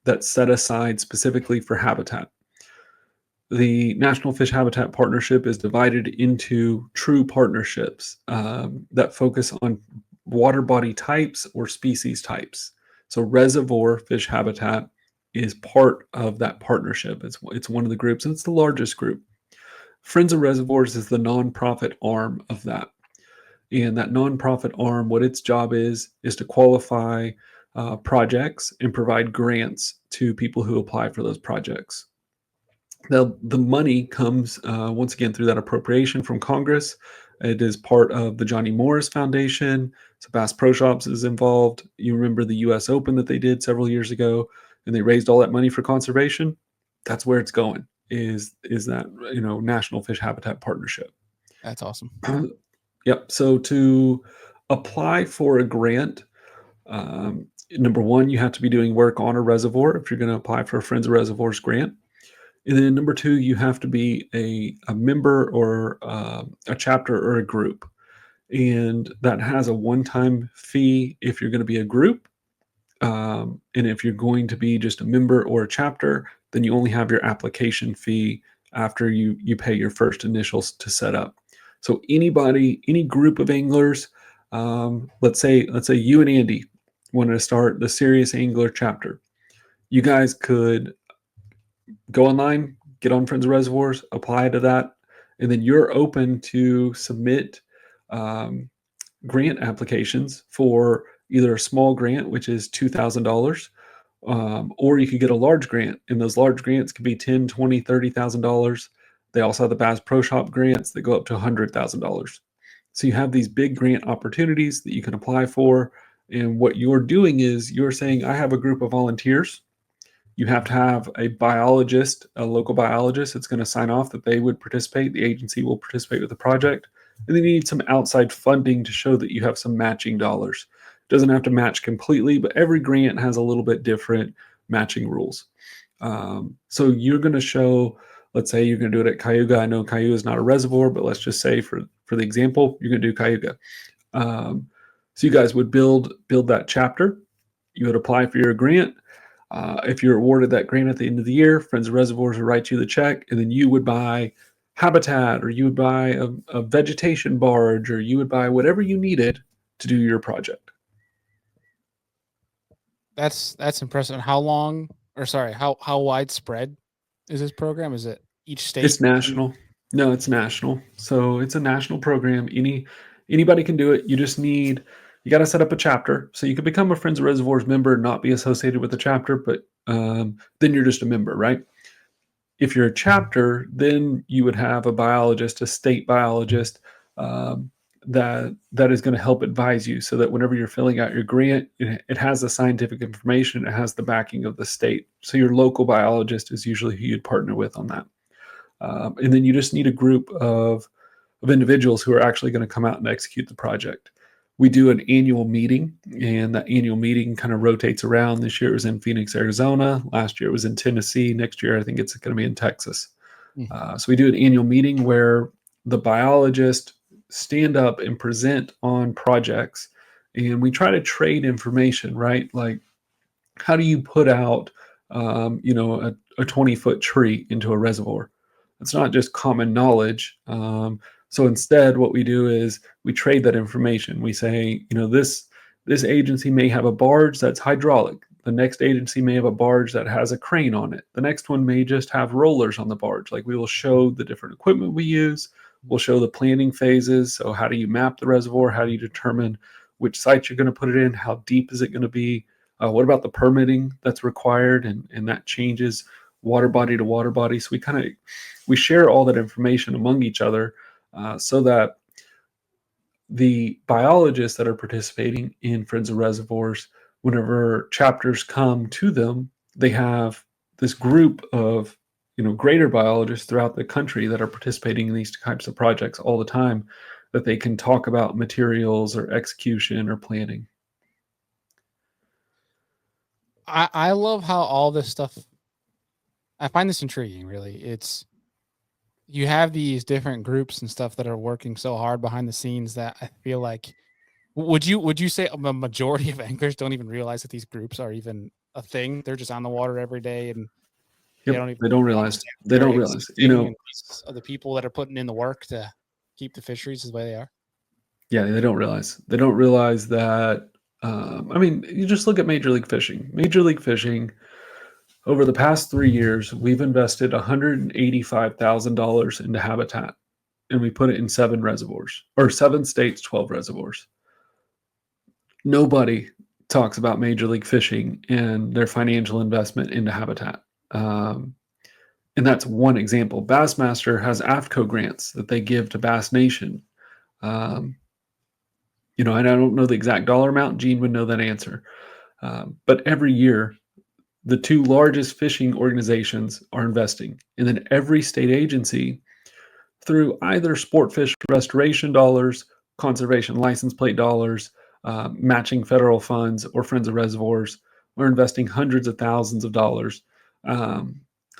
that's set aside specifically for habitat. The National Fish Habitat Partnership is divided into true partnerships that focus on water body types or species types. So reservoir fish habitat is part of that partnership. It's one of the groups, and it's the largest group. Friends of Reservoirs is the nonprofit arm of that. And that nonprofit arm, what its job is to qualify projects and provide grants to people who apply for those projects. The money comes once again through that appropriation from Congress. It is part of the Johnny Morris Foundation. So Bass Pro Shops is involved. You remember the U.S. Open that they did several years ago, and they raised all that money for conservation. That's where it's going. Is that National Fish Habitat Partnership? That's awesome. Yep. So to apply for a grant, number one, you have to be doing work on a reservoir if you're going to apply for a Friends of Reservoirs grant. And then number two, you have to be a member or a chapter or a group. And that has a one-time fee if you're going to be a group. And if you're going to be just a member or a chapter, then you only have your application fee after you pay your first initials to set up. So anybody, any group of anglers, let's say you and Andy wanted to start the Serious Angler chapter. You guys could go online, get on Friends of Reservoirs, apply to that, and then you're open to submit grant applications for either a small grant, which is $2,000, or you could get a large grant, and those large grants could be $10,000, $20,000, $30,000. They also have the Bass Pro Shop grants that go up to $100,000. So you have these big grant opportunities that you can apply for, and what you're doing is you're saying, I have a group of volunteers. You have to have a biologist, a local biologist that's going to sign off that they would participate. The agency will participate with the project. And then you need some outside funding to show that you have some matching dollars. It doesn't have to match completely, but every grant has a little bit different matching rules. So you're going to show, let's say you're going to do it at Cayuga. I know Cayuga is not a reservoir, but let's just say for the example, you're going to do Cayuga. So you guys would build that chapter. You would apply for your grant. If you're awarded that grant at the end of the year, Friends of Reservoirs would write you the check, and then you would buy habitat, or you would buy a vegetation barge, or you would buy whatever you needed to do your project. That's impressive. How widespread is this program? Is it each state? It's national. No, it's national. So it's a national program. Anybody can do it. You got to set up a chapter. So you can become a Friends of Reservoirs member and not be associated with the chapter, but then you're just a member, right? If you're a chapter, then you would have a biologist, a state biologist, that is going to help advise you, so that whenever you're filling out your grant, it has the scientific information, it has the backing of the state. So your local biologist is usually who you'd partner with on that. And then you just need a group of individuals who are actually going to come out and execute the project. We do an annual meeting, and that annual meeting kind of rotates around. This year it was in Phoenix, Arizona. Last year it was in Tennessee. Next year I think it's going to be in Texas. So we do an annual meeting where the biologists stand up and present on projects, and we try to trade information, right? Like, how do you put out a 20-foot tree into a reservoir? It's not just common knowledge. So instead, what we do is we trade that information. We say, this agency may have a barge that's hydraulic. The next agency may have a barge that has a crane on it. The next one may just have rollers on the barge. Like, we will show the different equipment we use. We'll show the planning phases. So how do you map the reservoir? How do you determine which sites you're going to put it in? How deep is it going to be? What about the permitting that's required? And that changes water body to water body. So we share all that information among each other, so that the biologists that are participating in Friends of Reservoirs, whenever chapters come to them, they have this group of greater biologists throughout the country that are participating in these types of projects all the time, that they can talk about materials or execution or planning. I love how all this stuff, I find this intriguing, really. You have these different groups and stuff that are working so hard behind the scenes that I feel like, would you say a majority of anglers don't even realize that these groups are even a thing? They're just on the water every day, and they don't realize. They don't realize. Of the people that are putting in the work to keep the fisheries the way they are. Yeah, they don't realize. They don't realize that. You just look at Major League Fishing. Major League Fishing, Over the past 3 years, we've invested $185,000 into habitat, and we put it in 7 reservoirs, or 7 states, 12 reservoirs. Nobody talks about Major League Fishing and their financial investment into habitat. And that's one example. Bassmaster has AFTCO grants that they give to Bass Nation. And I don't know the exact dollar amount. Gene would know that answer. But every year, the 2 largest fishing organizations are investing. And then every state agency, through either sport fish restoration dollars, conservation license plate dollars, matching federal funds, or Friends of Reservoirs, are investing hundreds of thousands of dollars.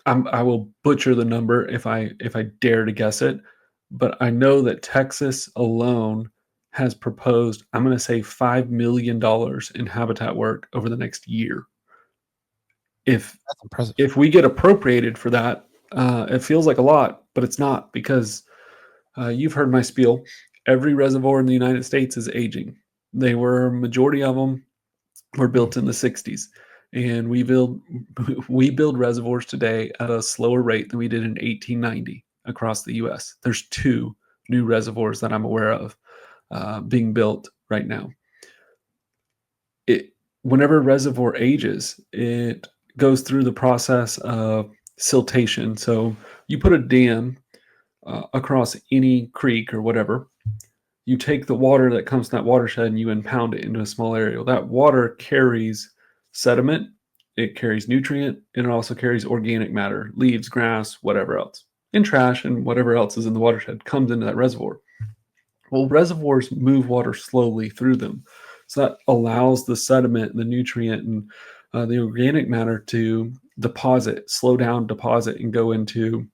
I will butcher the number if I dare to guess it, but I know that Texas alone has proposed, I'm going to say $5 million in habitat work over the next year. That's impressive. If we get appropriated for that, it feels like a lot, but it's not, because you've heard my spiel. Every reservoir in the United States is aging. Majority of them were built in the 60s. And we build reservoirs today at a slower rate than we did in 1890 across the U.S. There's 2 new reservoirs that I'm aware of being built right now. Whenever a reservoir ages, it goes through the process of siltation. So you put a dam across any creek or whatever. You take the water that comes from that watershed and you impound it into a small area. That water carries sediment, it carries nutrient, and it also carries organic matter, leaves, grass, whatever else. And trash and whatever else is in the watershed comes into that reservoir. Well, reservoirs move water slowly through them. So that allows the sediment and the nutrient and the organic matter to slow down, deposit, and go into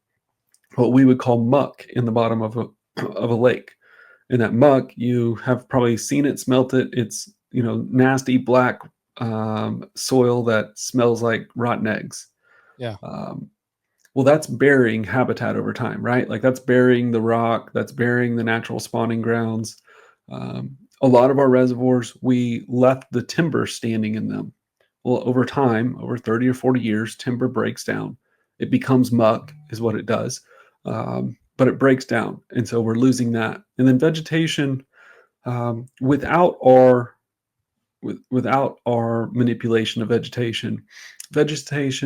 what we would call muck in the bottom of a lake. And that muck, you have probably seen it, smelt it. It's, nasty black soil that smells like rotten eggs. Yeah. Well, that's burying habitat over time, right? Like, that's burying the rock, that's burying the natural spawning grounds. A lot of our reservoirs, we left the timber standing in them. Well, over time, over 30 or 40 years, timber breaks down. It becomes muck, is what it does. But it breaks down. And so we're losing that. And then vegetation, without our manipulation of vegetation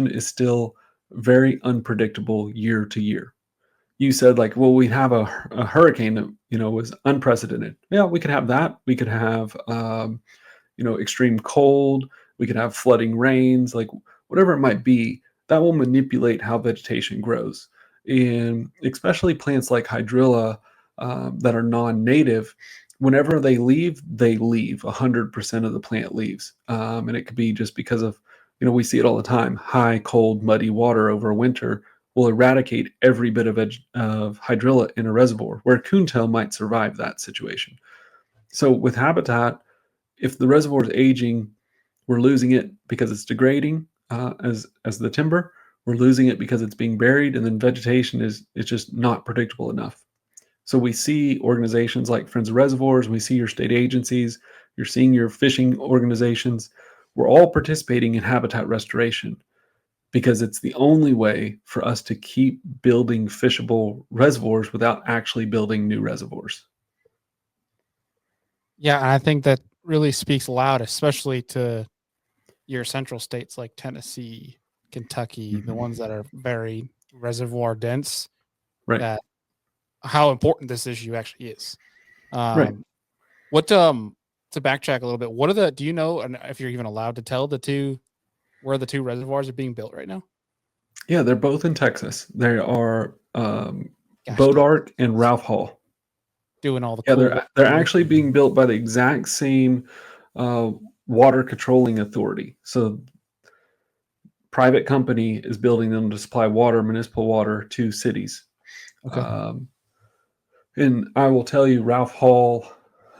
is still very unpredictable year to year. You said, like, well, we have a hurricane that, was unprecedented. Yeah, we could have that. We could have, extreme cold. We could have flooding rains, like whatever it might be. That will manipulate how vegetation grows. And especially plants like hydrilla that are non-native, whenever they leave 100% of the plant leaves. And it could be just because of, we see it all the time. High, cold, muddy water over winter will eradicate every bit of hydrilla in a reservoir, where coontail might survive that situation. So with habitat, if the reservoir is aging, we're losing it because it's degrading as the timber. We're losing it because it's being buried, and then vegetation is just not predictable enough. So we see organizations like Friends of Reservoirs, we see your state agencies, you're seeing your fishing organizations. We're all participating in habitat restoration because it's the only way for us to keep building fishable reservoirs without actually building new reservoirs. Yeah, and I think that really speaks loud, especially to your central states like Tennessee, Kentucky, the ones that are very reservoir dense, right? That how important this issue actually is. Right. What to backtrack a little bit, what are do you know, and if you're even allowed to tell where the 2 reservoirs are being built right now? Yeah, they're both in Texas. They are Bodark and Ralph Hall. Doing all the cool they're actually being built by the exact same water controlling authority. So private company is building them to supply municipal water to cities. Okay. And I will tell you, Ralph Hall,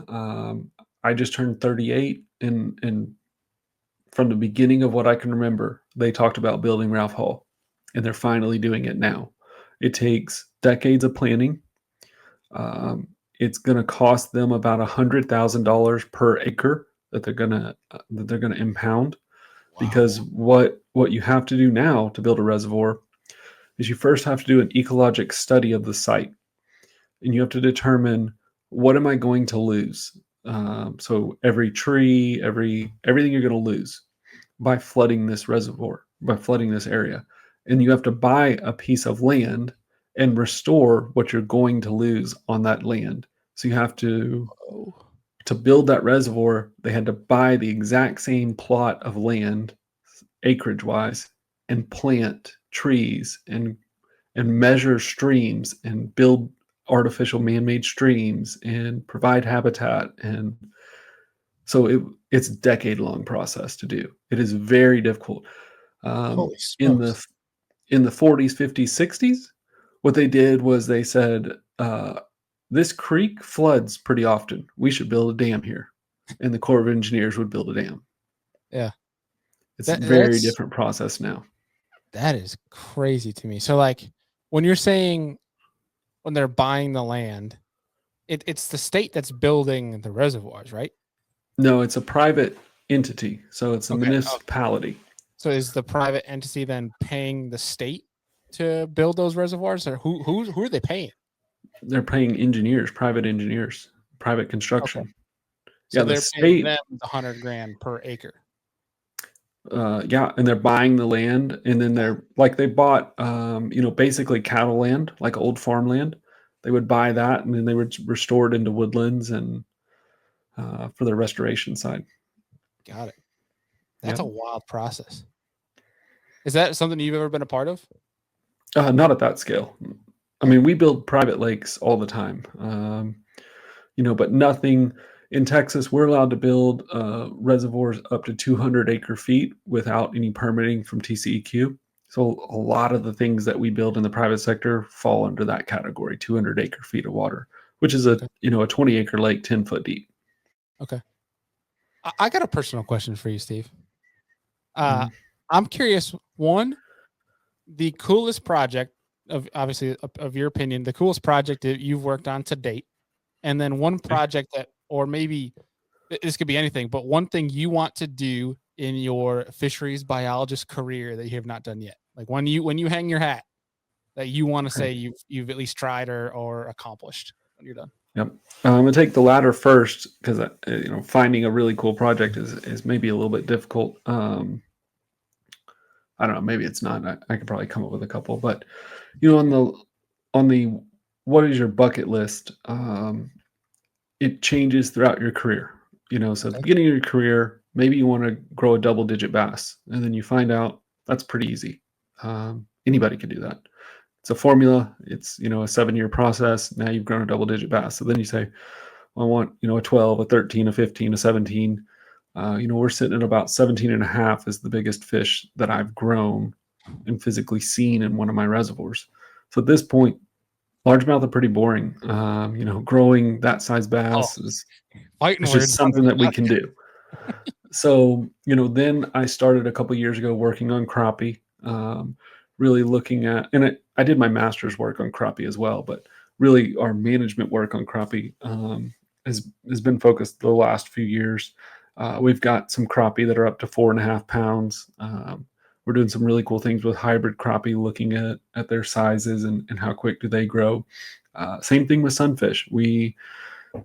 I just turned 38, and from the beginning of what I can remember, they talked about building Ralph Hall, and they're finally doing it now. It takes decades of planning. It's going to cost them about $100,000 per acre that they're going to impound. because what you have to do now to build a reservoir is you first have to do an ecologic study of the site, and you have to determine, what am I going to lose? So every tree, everything you're going to lose by flooding this reservoir, by flooding this area. And you have to buy a piece of land and restore what you're going to lose on that land. So you have to build that reservoir, they had to buy the exact same plot of land, acreage wise, and plant trees and measure streams and build artificial man-made streams and provide habitat. And so it's a decade-long process to do. It is very difficult. Holy In smokes. the 40s, 50s, 60s, what they did was they said, this creek floods pretty often. We should build a dam here. And the Corps of Engineers would build a dam. Yeah. It's a very That's different process now. That is crazy to me. So like when you're saying when they're buying the land, it's the state that's building the reservoirs, right? No, it's a private entity. So it's a Okay. municipality. So is the private entity then paying the state to build those reservoirs, or who are they paying? They're paying engineers, private construction. Okay. So Yeah, the they're paying state, them $100,000 per acre. yeah, and they're buying the land, and then they bought, basically cattle land, like old farmland. They would buy that, and then they would restore it into woodlands and for the restoration side. Got it. That's Yep. a wild process. Is that something you've ever been a part of? Not at that scale. I mean, we build private lakes all the time, but nothing in Texas. We're allowed to build reservoirs up to 200 acre feet without any permitting from TCEQ. So a lot of the things that we build in the private sector fall under that category, 200 acre feet of water, which is a 20 acre lake, 10-foot deep. Okay. I got a personal question for you, Steve. Mhm. I'm curious, one, the coolest project of your opinion, the coolest project that you've worked on to date, and then one project that, or maybe this could be anything, but one thing you want to do in your fisheries biologist career that you have not done yet. Like when you hang your hat, that you want to say you've at least tried or accomplished when you're done. Yep. I'm gonna take the latter first because finding a really cool project is maybe a little bit difficult. I don't know. Maybe it's not. I could probably come up with a couple, but on the what is your bucket list? It changes throughout your career. So at the beginning of your career, maybe you want to grow a double-digit bass, and then you find out that's pretty easy. Anybody can do that. It's a formula. It's a 7-year process. Now you've grown a double-digit bass. So then you say, well, I want a 12, a 13, a 15, a 17. We're sitting at about 17 and a half is the biggest fish that I've grown and physically seen in one of my reservoirs. So at this point, largemouth are pretty boring. Growing that size bass is Fighting just words. something that we can do. So, then I started a couple years ago working on crappie, really looking at, and I did my master's work on crappie as well, but really our management work on crappie has been focused the last few years. We've got some crappie that are up to 4.5 pounds. We're doing some really cool things with hybrid crappie, looking at their sizes and how quick do they grow. Same thing with sunfish. We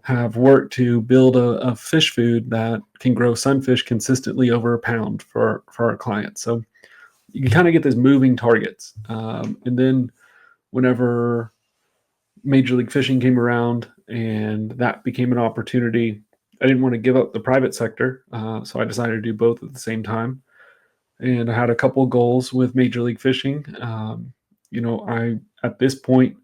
have worked to build a fish food that can grow sunfish consistently over a pound for our clients. So you kind of get these moving targets. And then whenever Major League Fishing came around and that became an opportunity, I didn't want to give up the private sector. So I decided to do both at the same time. And I had a couple of goals with Major League Fishing. At this point,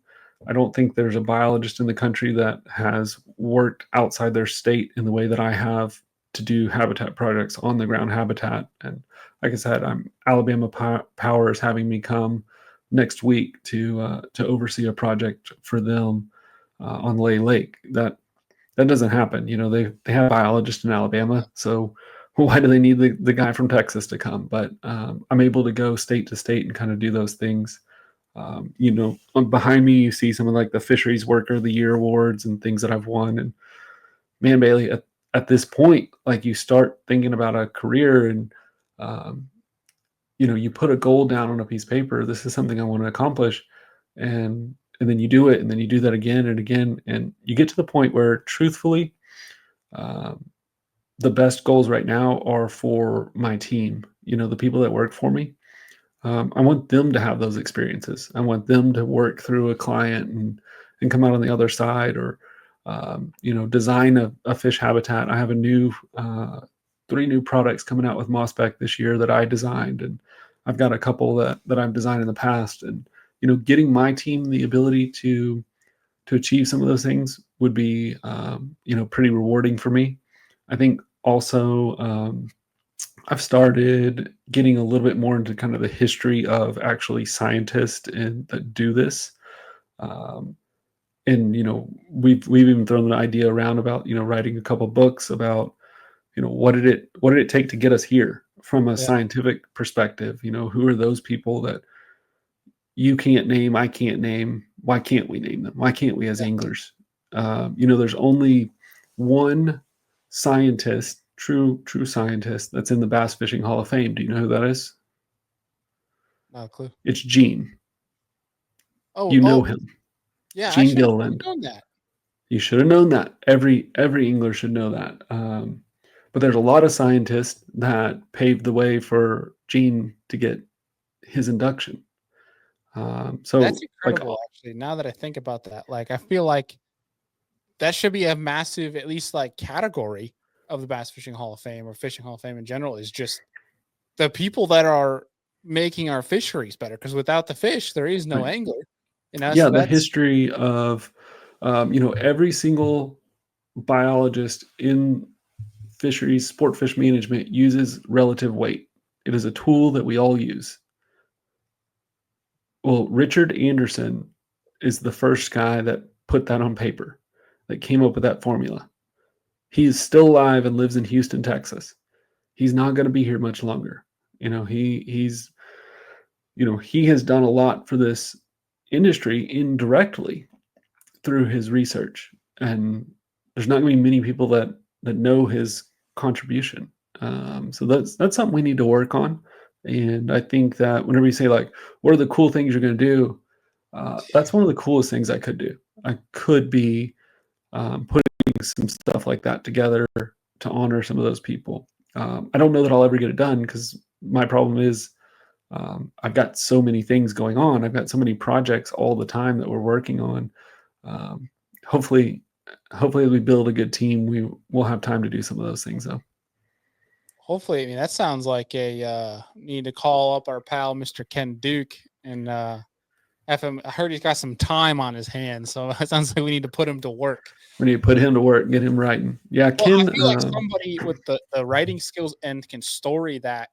I don't think there's a biologist in the country that has worked outside their state in the way that I have to do habitat projects, on the ground habitat. And like I said, Alabama Power is having me come next week to oversee a project for them on Lay Lake. That doesn't happen. They have biologists in Alabama, so why do they need the guy from Texas to come? But I'm able to go state to state and kind of do those things. Behind me, you see some of like the Fisheries Worker of the Year awards and things that I've won. And man, Bailey, at this point, like you start thinking about a career, and um, you know, you put a goal down on a piece of paper. This is something I want to accomplish, and then you do it, and then you do that again and again, and you get to the point where, truthfully, um, the best goals right now are for my team. You know, the people that work for me. I want them to have those experiences. I want them to work through a client and come out on the other side, or you know, design a fish habitat. I have a new 3 new products coming out with Mossbeck this year that I designed, and I've got a couple that I've designed in the past. And you know, getting my team the ability to achieve some of those things would be you know, pretty rewarding for me. I think also I've started getting a little bit more into kind of the history of actually scientists and that do this. Um, and you know, we've even thrown the idea around about, you know, writing a couple books about, you know, what did it take to get us here from a Yeah. scientific perspective. You know, who are those people that you can't name, I can't name? Why can't we name them? Why can't we as anglers? You know, there's only one scientist, true scientist, that's in the Bass Fishing Hall of Fame. Do you know who that is? No clue. It's Gene. Oh, You know him, yeah. I Gene should have Gilliland. known that. You should have known that. Every angler should know that. But there's a lot of scientists that paved the way for Gene to get his induction. So That's like, incredible, actually. Now that I think about that, like, I feel like that should be a massive, at least like category of the Bass Fishing Hall of Fame or Fishing Hall of Fame in general, is just the people that are making our fisheries better. Because without the fish, there is no right. angler. You know, Yeah, so the that's history of, you know, every single biologist in fisheries, sport fish management uses relative weight. It is a tool that we all use. Well, Richard Anderson is the first guy that put that on paper, that came up with that formula. He is still alive and lives in Houston, Texas. He's not going to be here much longer. You know, he's, you know, he has done a lot for this industry indirectly through his research, and there's not going to be many people that know his contribution. So that's something we need to work on. And I think that whenever you say, like, what are the cool things you're going to do, that's one of the coolest things I could do. I could be putting some stuff like that together to honor some of those people. I don't know that I'll ever get it done, because my problem is I've got so many things going on. I've got so many projects all the time that we're working on. Um, hopefully, as we build a good team, we'll have time to do some of those things, though. hopefully. I mean, that sounds like a need to call up our pal, Mr. Ken Duke, and have him. I heard he's got some time on his hands, so it sounds like we need to put him to work. We need to put him to work, get him writing. Yeah, Well, I Ken. feel like somebody with the writing skills and can story that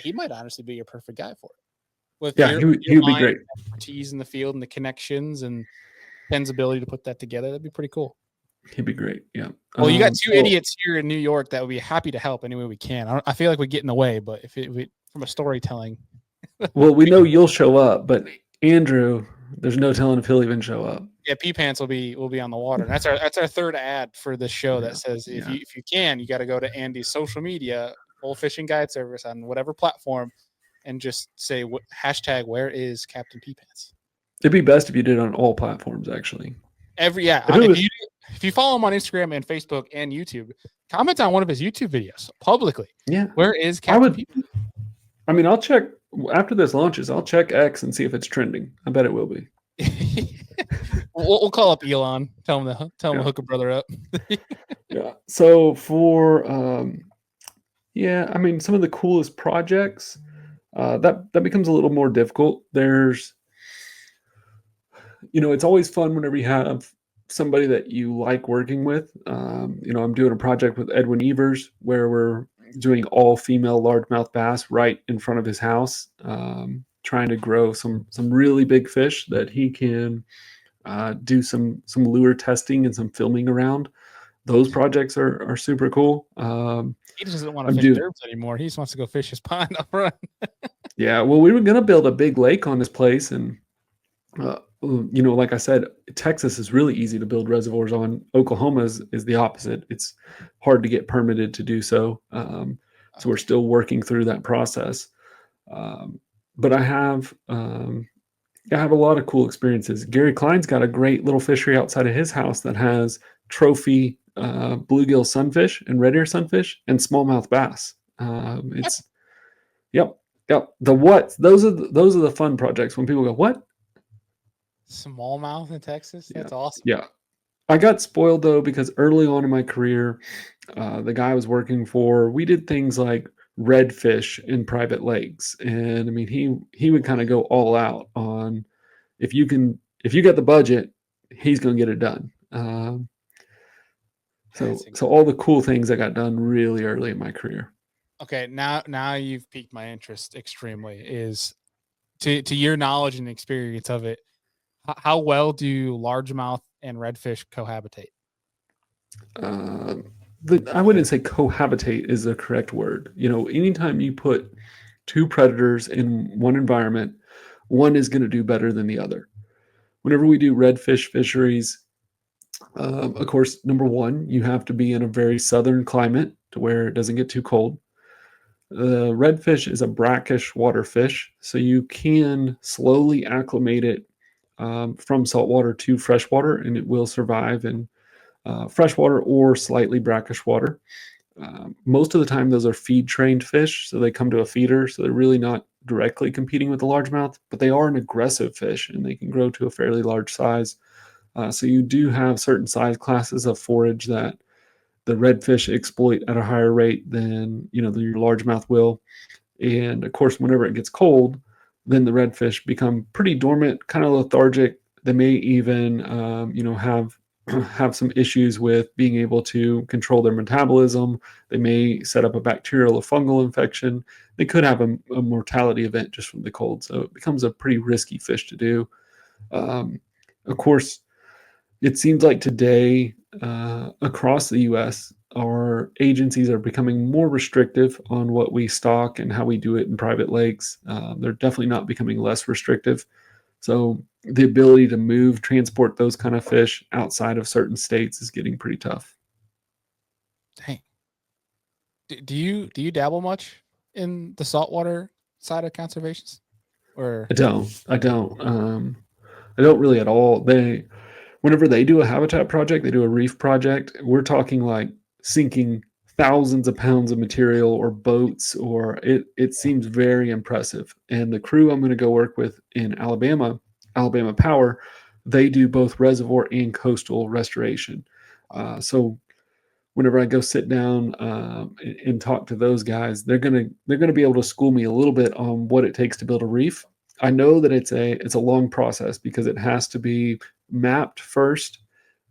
he might honestly be your perfect guy for it. With Yeah, your he would be mind great. expertise in the field and the connections and Ken's ability to put that together, that'd be pretty cool. He'd be great. Yeah. Well, you got two idiots here in New York that would be happy to help any way we can. I feel like we get in the way, but if we from a storytelling. Well, we know you'll show up, but Andrew, there's no telling if he'll even show up. Yeah, P Pants will be on the water. And that's our third ad for this show that says if you can, you got to go to Andy's social media, full fishing guide service on whatever platform, and just say hashtag where is Captain P Pants. It'd be best if you did it on all platforms, actually. If you follow him on Instagram and Facebook and YouTube, comment on one of his YouTube videos publicly. Yeah. Where is Captain P Pants? I mean, I'll check after this launches. I'll check X and see if it's trending. I bet it will be. We'll call up Elon. Tell him to hook a brother up. Yeah. So for I mean, some of the coolest projects that becomes a little more difficult. There's, you know, it's always fun whenever you have somebody that you like working with. You know, I'm doing a project with Edwin Evers where we're doing all female largemouth bass right in front of his house, trying to grow some really big fish that he can do some lure testing and some filming around. Those projects are super cool. He doesn't want to fish derbs anymore. He just wants to go fish his pond up front. Yeah, well, we were going to build a big lake on his place, and you know, like I said, Texas is really easy to build reservoirs on. Oklahoma is the opposite. It's hard to get permitted to do so. So we're still working through that process. But I have a lot of cool experiences. Gary Klein's got a great little fishery outside of his house that has trophy bluegill sunfish and red ear sunfish and smallmouth bass. It's Yep. Those are the fun projects when people go, what? Smallmouth in Texas? That's awesome. Yeah. I got spoiled though, because early on in my career, the guy I was working for, we did things like redfish in private lakes. And I mean, he would kind of go all out on, if you get the budget, he's going to get it done. So all the cool things that got done really early in my career. Okay, now you've piqued my interest extremely. Is to your knowledge and experience of it, how well do largemouth and redfish cohabitate? I wouldn't say cohabitate is the correct word. Anytime you put two predators in one environment, one is going to do better than the other. Whenever we do redfish fisheries, of course, number one, you have to be in a very southern climate to where it doesn't get too cold. The redfish is a brackish water fish, so you can slowly acclimate it from saltwater to freshwater, and it will survive in freshwater or slightly brackish water. Most of the time, those are feed-trained fish, so they come to a feeder, so they're really not directly competing with the largemouth, but they are an aggressive fish, and they can grow to a fairly large size. So you do have certain size classes of forage that the redfish exploit at a higher rate than your largemouth will. And of course, whenever it gets cold, then the redfish become pretty dormant, kind of lethargic. They may even have some issues with being able to control their metabolism. They may set up a bacterial or fungal infection. They could have a mortality event just from the cold. So it becomes a pretty risky fish to do. Of course, it seems like today across the U.S., our agencies are becoming more restrictive on what we stock and how we do it in private lakes. They're definitely not becoming less restrictive. So the ability to transport those kind of fish outside of certain states is getting pretty tough. Dang. Do you dabble much in the saltwater side of conservations? Or I don't really at all. Whenever they do a habitat project, they do a reef project, we're talking like sinking thousands of pounds of material or boats, or it seems very impressive. And the crew I'm going to go work with in Alabama Power, they do both reservoir and coastal restoration. So whenever I go sit down and talk to those guys, they're gonna be able to school me a little bit on what it takes to build a reef. I know that it's a long process because it has to be mapped first,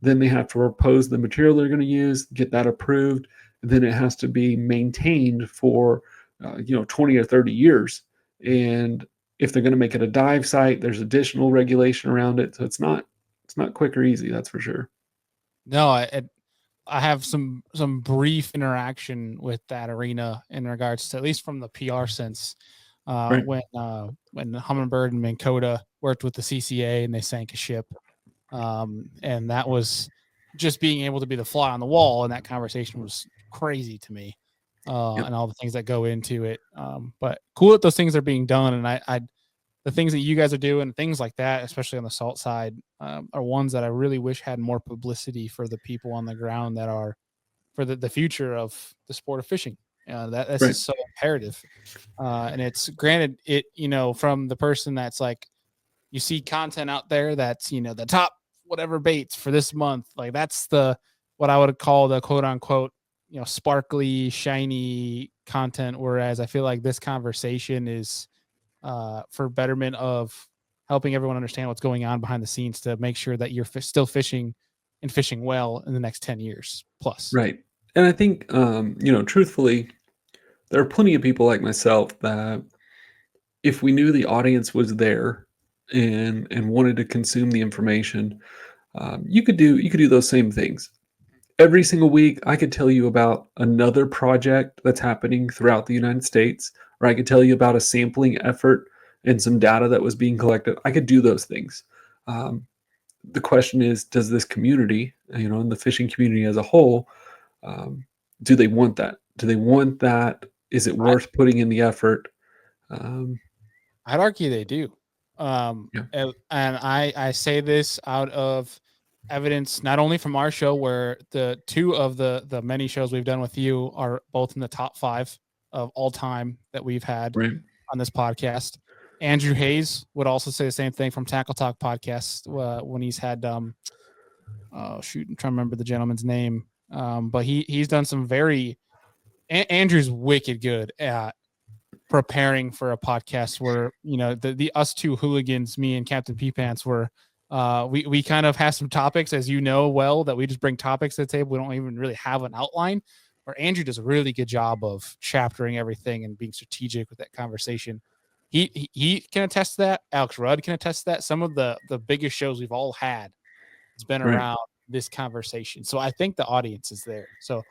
then they have to propose the material they're going to use, get that approved, then it has to be maintained for 20 or 30 years. And if they're going to make it a dive site, there's additional regulation around it. So it's not quick or easy, that's for sure. No, I have some brief interaction with that arena in regards to, at least from the PR sense, Right. when Humminbird and Minn Kota worked with the CCA and they sank a ship, and that was just being able to be the fly on the wall, and that conversation was crazy to me, and all the things that go into it. But cool that those things are being done, and I the things that you guys are doing, things like that, especially on the salt side, are ones that I really wish had more publicity for the people on the ground that are for the future of the sport of fishing. That's Right. just so imperative. And it's granted it, from the person that's like, you see content out there that's, the top whatever baits for this month. Like that's what I would call the quote unquote, sparkly, shiny content. Whereas I feel like this conversation is for betterment of helping everyone understand what's going on behind the scenes to make sure that you're still fishing and fishing well in the next 10 years plus. Right. And I think, truthfully, there are plenty of people like myself that if we knew the audience was there and wanted to consume the information, you could do those same things. Every single week, I could tell you about another project that's happening throughout the United States, or I could tell you about a sampling effort and some data that was being collected. I could do those things. The question is, does this community, and the fishing community as a whole, do they want that? Do they want that Is it worth putting in the effort? I'd argue they do. Yeah. And I say this out of evidence, not only from our show, where the two of the many shows we've done with you are both in the top 5 of all time that we've had Right. on this podcast. Andrew Hayes would also say the same thing from Tackle Talk podcast when he's had oh shoot, I'm trying to remember the gentleman's name. But he's done some very Andrew's wicked good at preparing for a podcast where, you know, the us two hooligans, me and Captain P Pants, were we kind of have some topics, as you know well, that we just bring topics to the table. We don't even really have an outline. Or Andrew does a really good job of chaptering everything and being strategic with that conversation. He can attest to that. Alex Rudd can attest to that. Some of the biggest shows we've all had has been Right. around this conversation. So I think the audience is there. So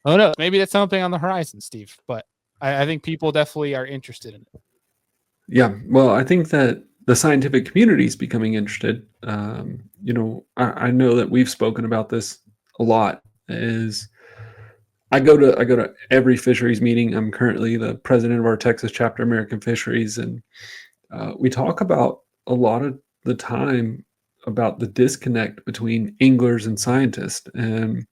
who knows? Maybe that's something on the horizon, Steve. But I think people definitely are interested in it. Yeah. Well, I think that the scientific community is becoming interested. You know, I know that we've spoken about this a lot. Is I go to every fisheries meeting. I'm currently the president of our Texas chapter, American Fisheries, and we talk about a lot of the time about the disconnect between anglers and scientists, and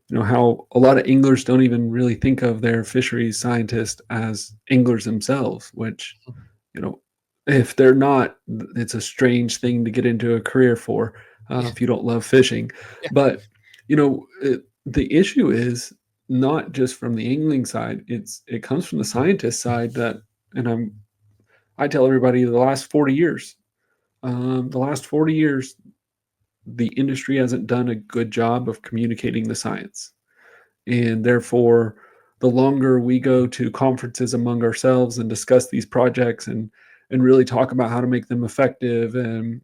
you know how a lot of anglers don't even really think of their fisheries scientists as anglers themselves, which, you know, if they're not, it's a strange thing to get into a career for if you don't love fishing. Yeah. But you know, the issue is not just from the angling side; it comes from the scientist side. That, and I tell everybody the last 40 years, the industry hasn't done a good job of communicating the science. And therefore, the longer we go to conferences among ourselves and discuss these projects and really talk about how to make them effective and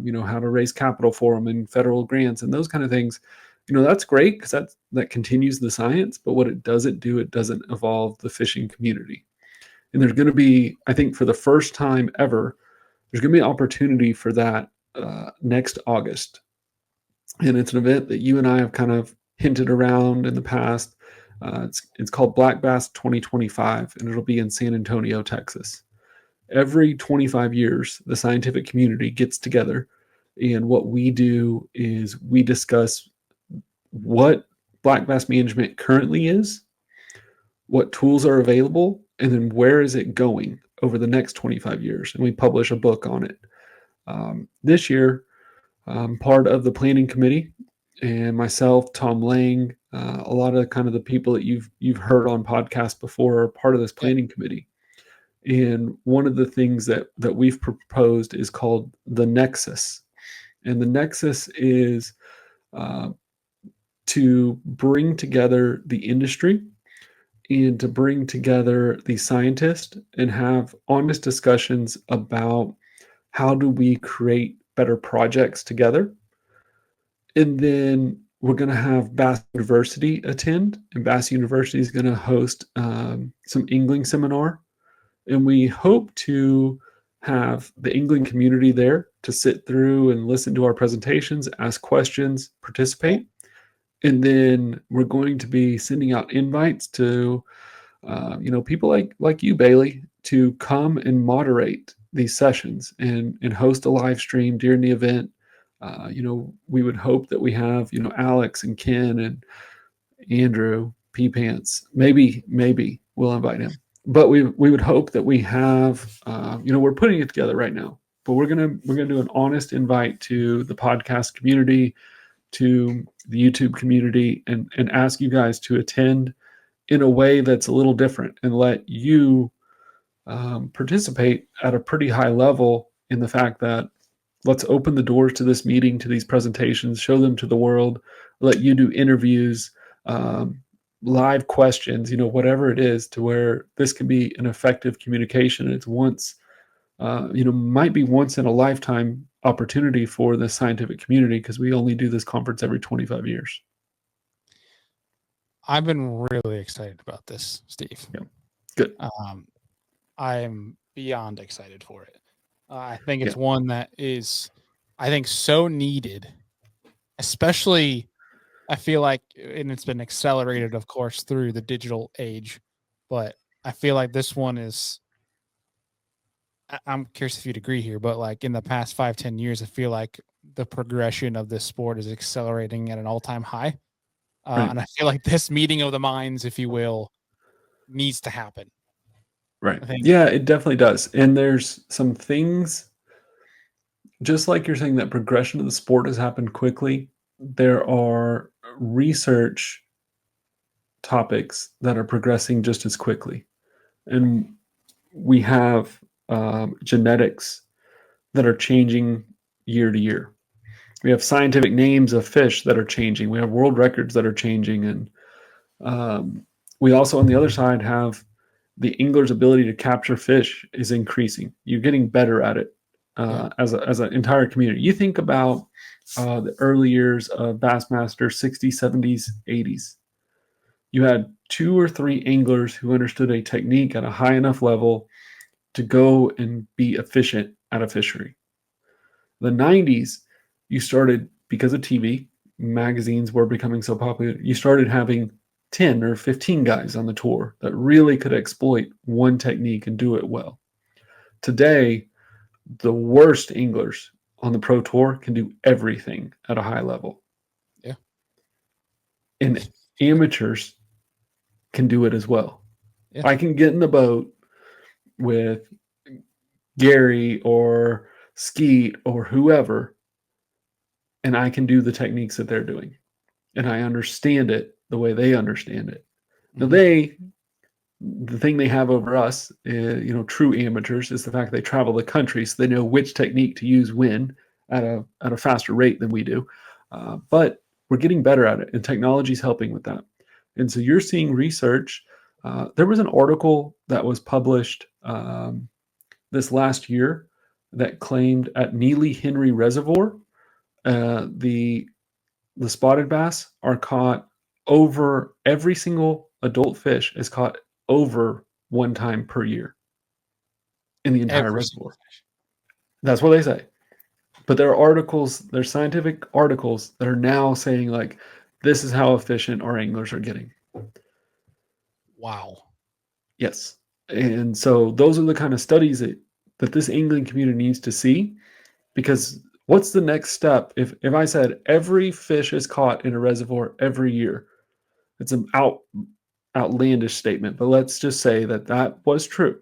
you know, how to raise capital for them and federal grants and those kind of things, you know, that's great because that continues the science. But what it doesn't do, it doesn't evolve the fishing community. And there's going to be, I think, for the first time ever, there's going to be an opportunity for that next August. And it's an event that you and I have kind of hinted around in the past. It's called Black Bass 2025, and it'll be in San Antonio, Texas. Every 25 years, the scientific community gets together, and what we do is we discuss what black bass management currently is, what tools are available, and then where is it going over the next 25 years. And we publish a book on it. This year, part of the planning committee, and myself, Tom Lang, a lot of kind of the people that you've heard on podcasts before are part of this planning committee. And one of the things that we've proposed is called the Nexus, and the Nexus is to bring together the industry and to bring together the scientists and have honest discussions about how do we create better projects together. And then we're going to have Bass University attend, and Bass University is going to host some angling seminar. And we hope to have the angling community there to sit through and listen to our presentations, ask questions, participate. And then we're going to be sending out invites to you know, people like you, Bailey, to come and moderate these sessions and host a live stream during the event. You know, we would hope that we have, you know, Alex and Ken and Andrew P Pants. Maybe we'll invite him. But we would hope that we have, you know, we're putting it together right now. But we're gonna do an honest invite to the podcast community, to the YouTube community, and ask you guys to attend in a way that's a little different and let you participate at a pretty high level in the fact that let's open the doors to this meeting, to these presentations, show them to the world, let you do interviews, live questions, you know, whatever it is, to where this can be an effective communication. It's once, you know, might be once in a lifetime opportunity for the scientific community because we only do this conference every 25 years. I've been really excited about this, Steve. Yeah. Good. I'm beyond excited for it. I think it's one that is, I think, so needed, especially I feel like, and it's been accelerated, of course, through the digital age, but I feel like this one is. I'm curious if you'd agree here, but like in the past 5-10 years, I feel like the progression of this sport is accelerating at an all-time high. Right. And I feel like this meeting of the minds, if you will, needs to happen. Right. I think. Yeah, it definitely does. And there's some things, just like you're saying that progression of the sport has happened quickly, there are research topics that are progressing just as quickly. And we have genetics that are changing year to year. We have scientific names of fish that are changing. We have world records that are changing. And we also, on the other side, have the angler's ability to capture fish is increasing. You're getting better at it as an entire community. You think about the early years of Bassmaster, 60s, 70s, 80s. You had 2 or 3 anglers who understood a technique at a high enough level to go and be efficient at a fishery. The 90s, you started, because of TV, magazines were becoming so popular, you started having 10 or 15 guys on the tour that really could exploit one technique and do it well. Today, the worst anglers on the pro tour can do everything at a high level. Yeah. And amateurs can do it as well. Yeah. I can get in the boat with Gary or Skeet or whoever, and I can do the techniques that they're doing. And I understand it the way they understand it. Now the thing they have over us, true amateurs, is the fact they travel the country, so they know which technique to use when at a faster rate than we do. But we're getting better at it, and technology is helping with that. And so you're seeing research. There was an article that was published this last year that claimed at Neely Henry Reservoir, the spotted bass are caught over, every single adult fish is caught over 1 time per year in the entire reservoir. That's what they say. But there are articles, there's scientific articles that are now saying, like, this is how efficient our anglers are getting. Wow. Yes. And so those are the kind of studies that this angling community needs to see, because what's the next step? If I said every fish is caught in a reservoir every year, it's an outlandish statement, but let's just say that was true.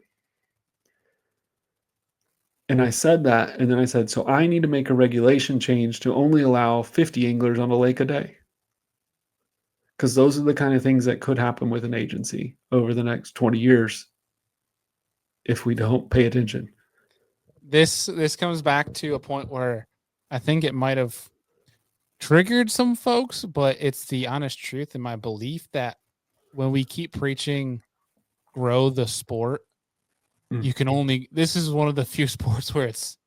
And I said that, and then I said, so I need to make a regulation change to only allow 50 anglers on a lake a day. Because those are the kind of things that could happen with an agency over the next 20 years if we don't pay attention. This comes back to a point where I think it might have triggered some folks, but it's the honest truth and my belief that when we keep preaching grow the sport, you can only, this is one of the few sports where it's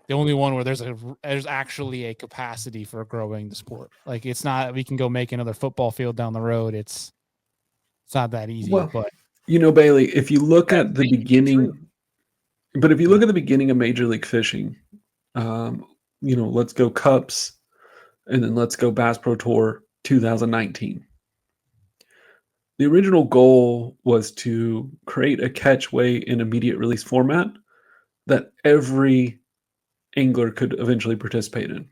the only one where there's actually a capacity for growing the sport. Like, it's not, we can go make another football field down the road. It's not that easy. Well, but Bailey, if you look at the beginning, but if you look at the beginning of Major League Fishing, let's go Cups, and then let's go Bass Pro Tour 2019. The original goal was to create a catch, weigh, and immediate release format that every angler could eventually participate in.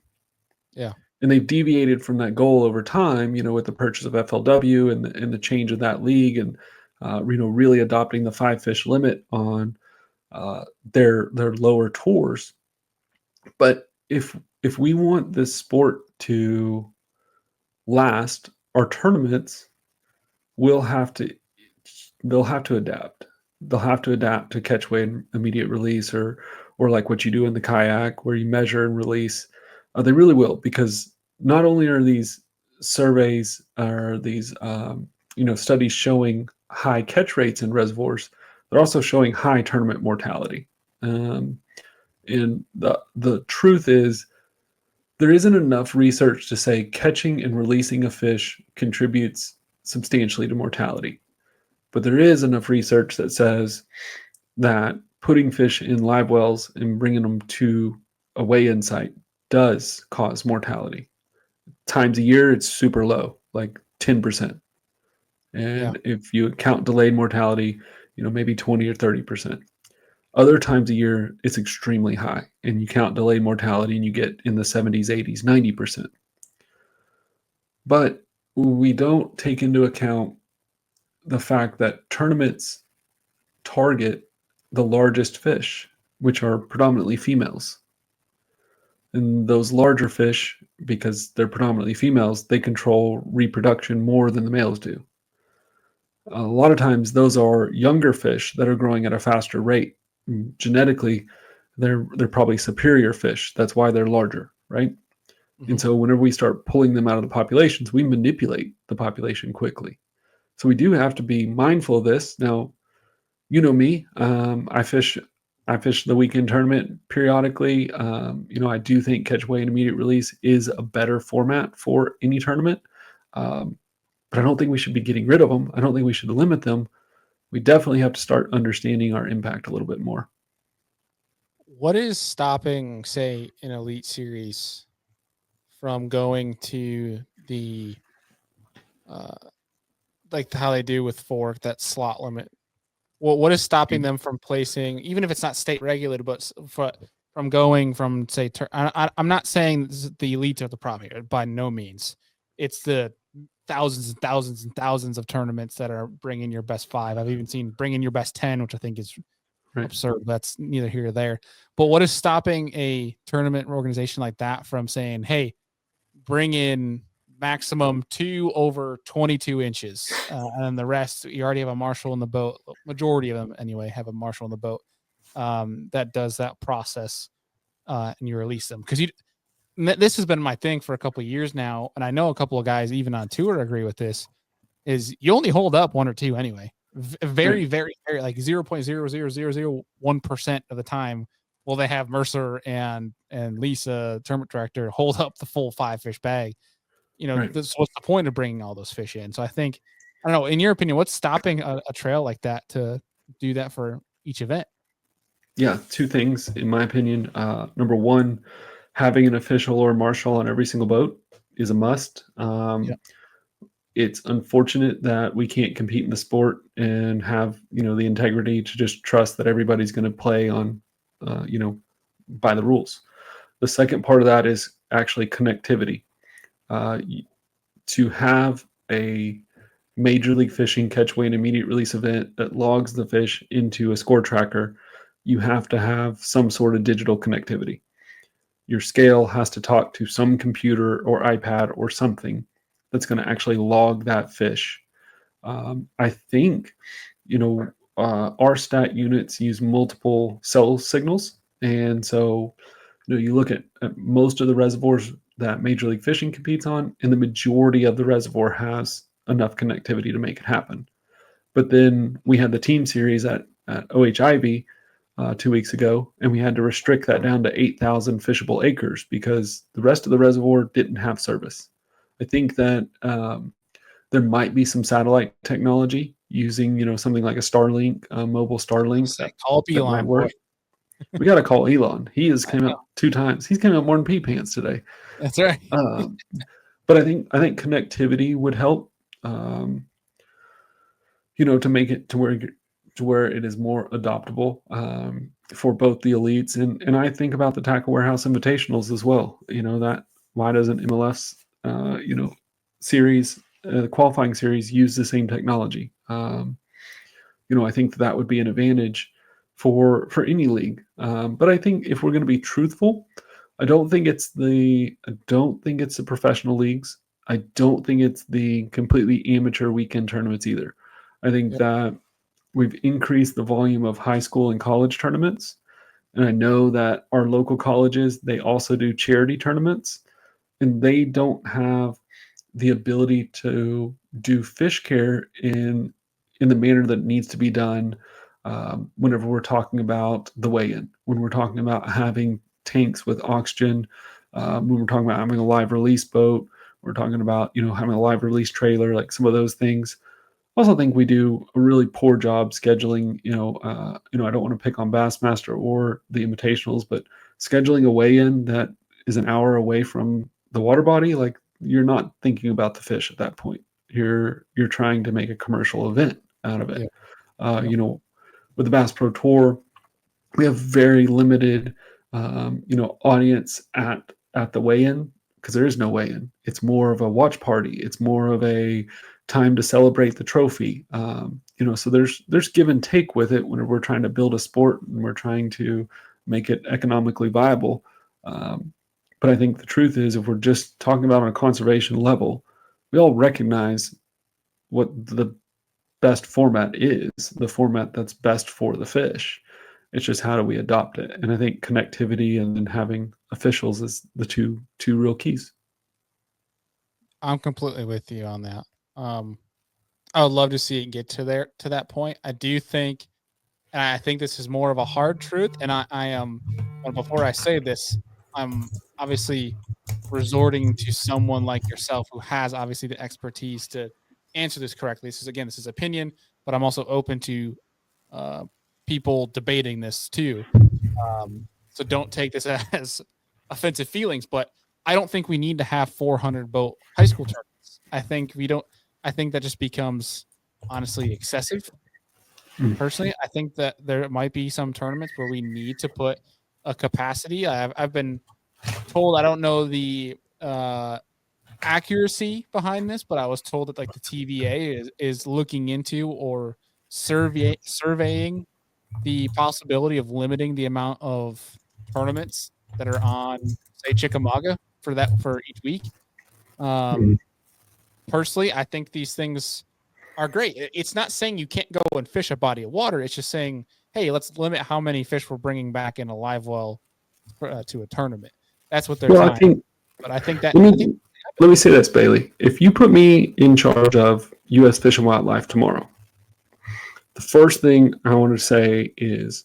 Yeah. And they've deviated from that goal over time, with the purchase of FLW and the change of that league, and really adopting the 5-fish limit on their lower tours. But if we want this sport to last, our tournaments they'll have to adapt. They'll have to adapt to catch, weigh, and immediate release, or like what you do in the kayak where you measure and release. They really will, because not only are these surveys or these studies showing high catch rates in reservoirs, they're also showing high tournament mortality. And the truth is, there isn't enough research to say catching and releasing a fish contributes substantially to mortality. But there is enough research that says that putting fish in live wells and bringing them to a weigh-in site does cause mortality. Times a year, it's super low, like 10%. And if you count delayed mortality, maybe 20 or 30%. Other times a year, it's extremely high, and you count delayed mortality and you get in the 70s, 80s, 90%. But we don't take into account the fact that tournaments target the largest fish, which are predominantly females. And those larger fish, because they're predominantly females, they control reproduction more than the males do. A lot of times those are younger fish that are growing at a faster rate. Genetically, they're probably superior fish. That's why they're larger, right? And so whenever we start pulling them out of the populations, we manipulate the population quickly. So we do have to be mindful of this. Now, you know me, I fish the weekend tournament periodically. I do think catch, weigh, and immediate release is a better format for any tournament. But I don't think we should be getting rid of them. I don't think we should limit them. We definitely have to start understanding our impact a little bit more. What is stopping, say, an Elite Series from going to the like how they do with fork, that slot limit? What is stopping them from placing, even if it's not state regulated, but from going from, say, I'm not saying the elites are the problem here, by no means. It's the thousands and thousands and thousands of tournaments that are bringing your best 5. I've even seen bringing your best 10, which I think is absurd. That's neither here or there. But what is stopping a tournament organization like that from saying, hey, bring in maximum 2 over 22 inches, and the rest, you already have a marshal in the boat. Majority of them anyway have a marshal in the boat that does that process, and you release them. Because this has been my thing for a couple of years now, and I know a couple of guys even on tour agree with this, is you only hold up 1 or 2 anyway. Very, very, very, like 0.00001% of the time will they have Mercer and Lisa, tournament director, hold up the full 5-fish bag. What's the point of bringing all those fish in? So I think, I don't know, in your opinion, what's stopping a trail like that to do that for each event? Yeah, 2 things, in my opinion. Number 1, having an official or marshal on every single boat is a must. It's unfortunate that we can't compete in the sport and have, the integrity to just trust that everybody's going to play on, by the rules. The second part of that is actually connectivity. To have a Major League Fishing catch, weigh, and immediate release event that logs the fish into a score tracker, you have to have some sort of digital connectivity. Your scale has to talk to some computer or iPad or something that's going to actually log that fish. I think, our stat units use multiple cell signals. And so, you look at most of the reservoirs that Major League Fishing competes on, and the majority of the reservoir has enough connectivity to make it happen. But then we had the team series at OHIV 2 weeks ago, and we had to restrict that down to 8,000 fishable acres because the rest of the reservoir didn't have service. I think that there might be some satellite technology using, something like a Starlink, mobile Starlink that might work. We got to call Elon. He has came out 2 times. He's came out more than pee pants today. That's right. But I think connectivity would help. To make it to where it is more adoptable for both the elites and I think about the Tackle Warehouse Invitationals as well. That why doesn't MLF's series, the qualifying series, use the same technology? I think that would be an advantage for any league. But I think if we're going to be truthful, I don't think it's the professional leagues. I don't think it's the completely amateur weekend tournaments either. I think that we've increased the volume of high school and college tournaments. And I know that our local colleges, they also do charity tournaments, and they don't have the ability to do fish care in the manner that needs to be done whenever we're talking about the weigh-in, when we're talking about having tanks with oxygen, when we're talking about having a live release boat, we're talking about, having a live release trailer, like some of those things. I also think we do a really poor job scheduling, I don't want to pick on Bassmaster or the Invitationals, but scheduling a weigh-in that is an hour away from the water body, like you're not thinking about the fish at that point. You're trying to make a commercial event out of it. Yeah. You know, with the Bass Pro Tour, we have very limited, you know, audience at the weigh-in, because there is no weigh-in. It's more of a watch party. It's more of a time to celebrate the trophy. You know, so there's give and take with it when we're trying to build a sport and we're trying to make it economically viable. But I think the truth is, if we're just talking about on a conservation level, we all recognize what the best format is, the format that's best for the fish. It's just how do we adopt it? And I think connectivity and then having officials is the two real keys. I'm completely with you on that. I would love to see it get to that point. I do think, and I think this is more of a hard truth. And I am, but before I say this, I'm obviously resorting to someone like yourself who has obviously the expertise to answer this correctly. This is opinion, but I'm also open to uh, people debating this too. So don't take this as offensive feelings, but I don't think we need to have 400 boat high school tournaments. I think we don't. I think that just becomes honestly excessive. Personally, I think that there might be some tournaments where we need to put a capacity. I've been told, I don't know the accuracy behind this, but I was told that like the TVA is looking into or surveying the possibility of limiting the amount of tournaments that are on, say, Chickamauga for each week. Personally, I think these things are great. It's not saying you can't go and fish a body of water. It's just saying, hey, let's limit how many fish we're bringing back in a live well to a tournament. That's what they're trying. But I think that. Let me say this, Bailey. If you put me in charge of U.S. Fish and Wildlife tomorrow, the first thing I want to say is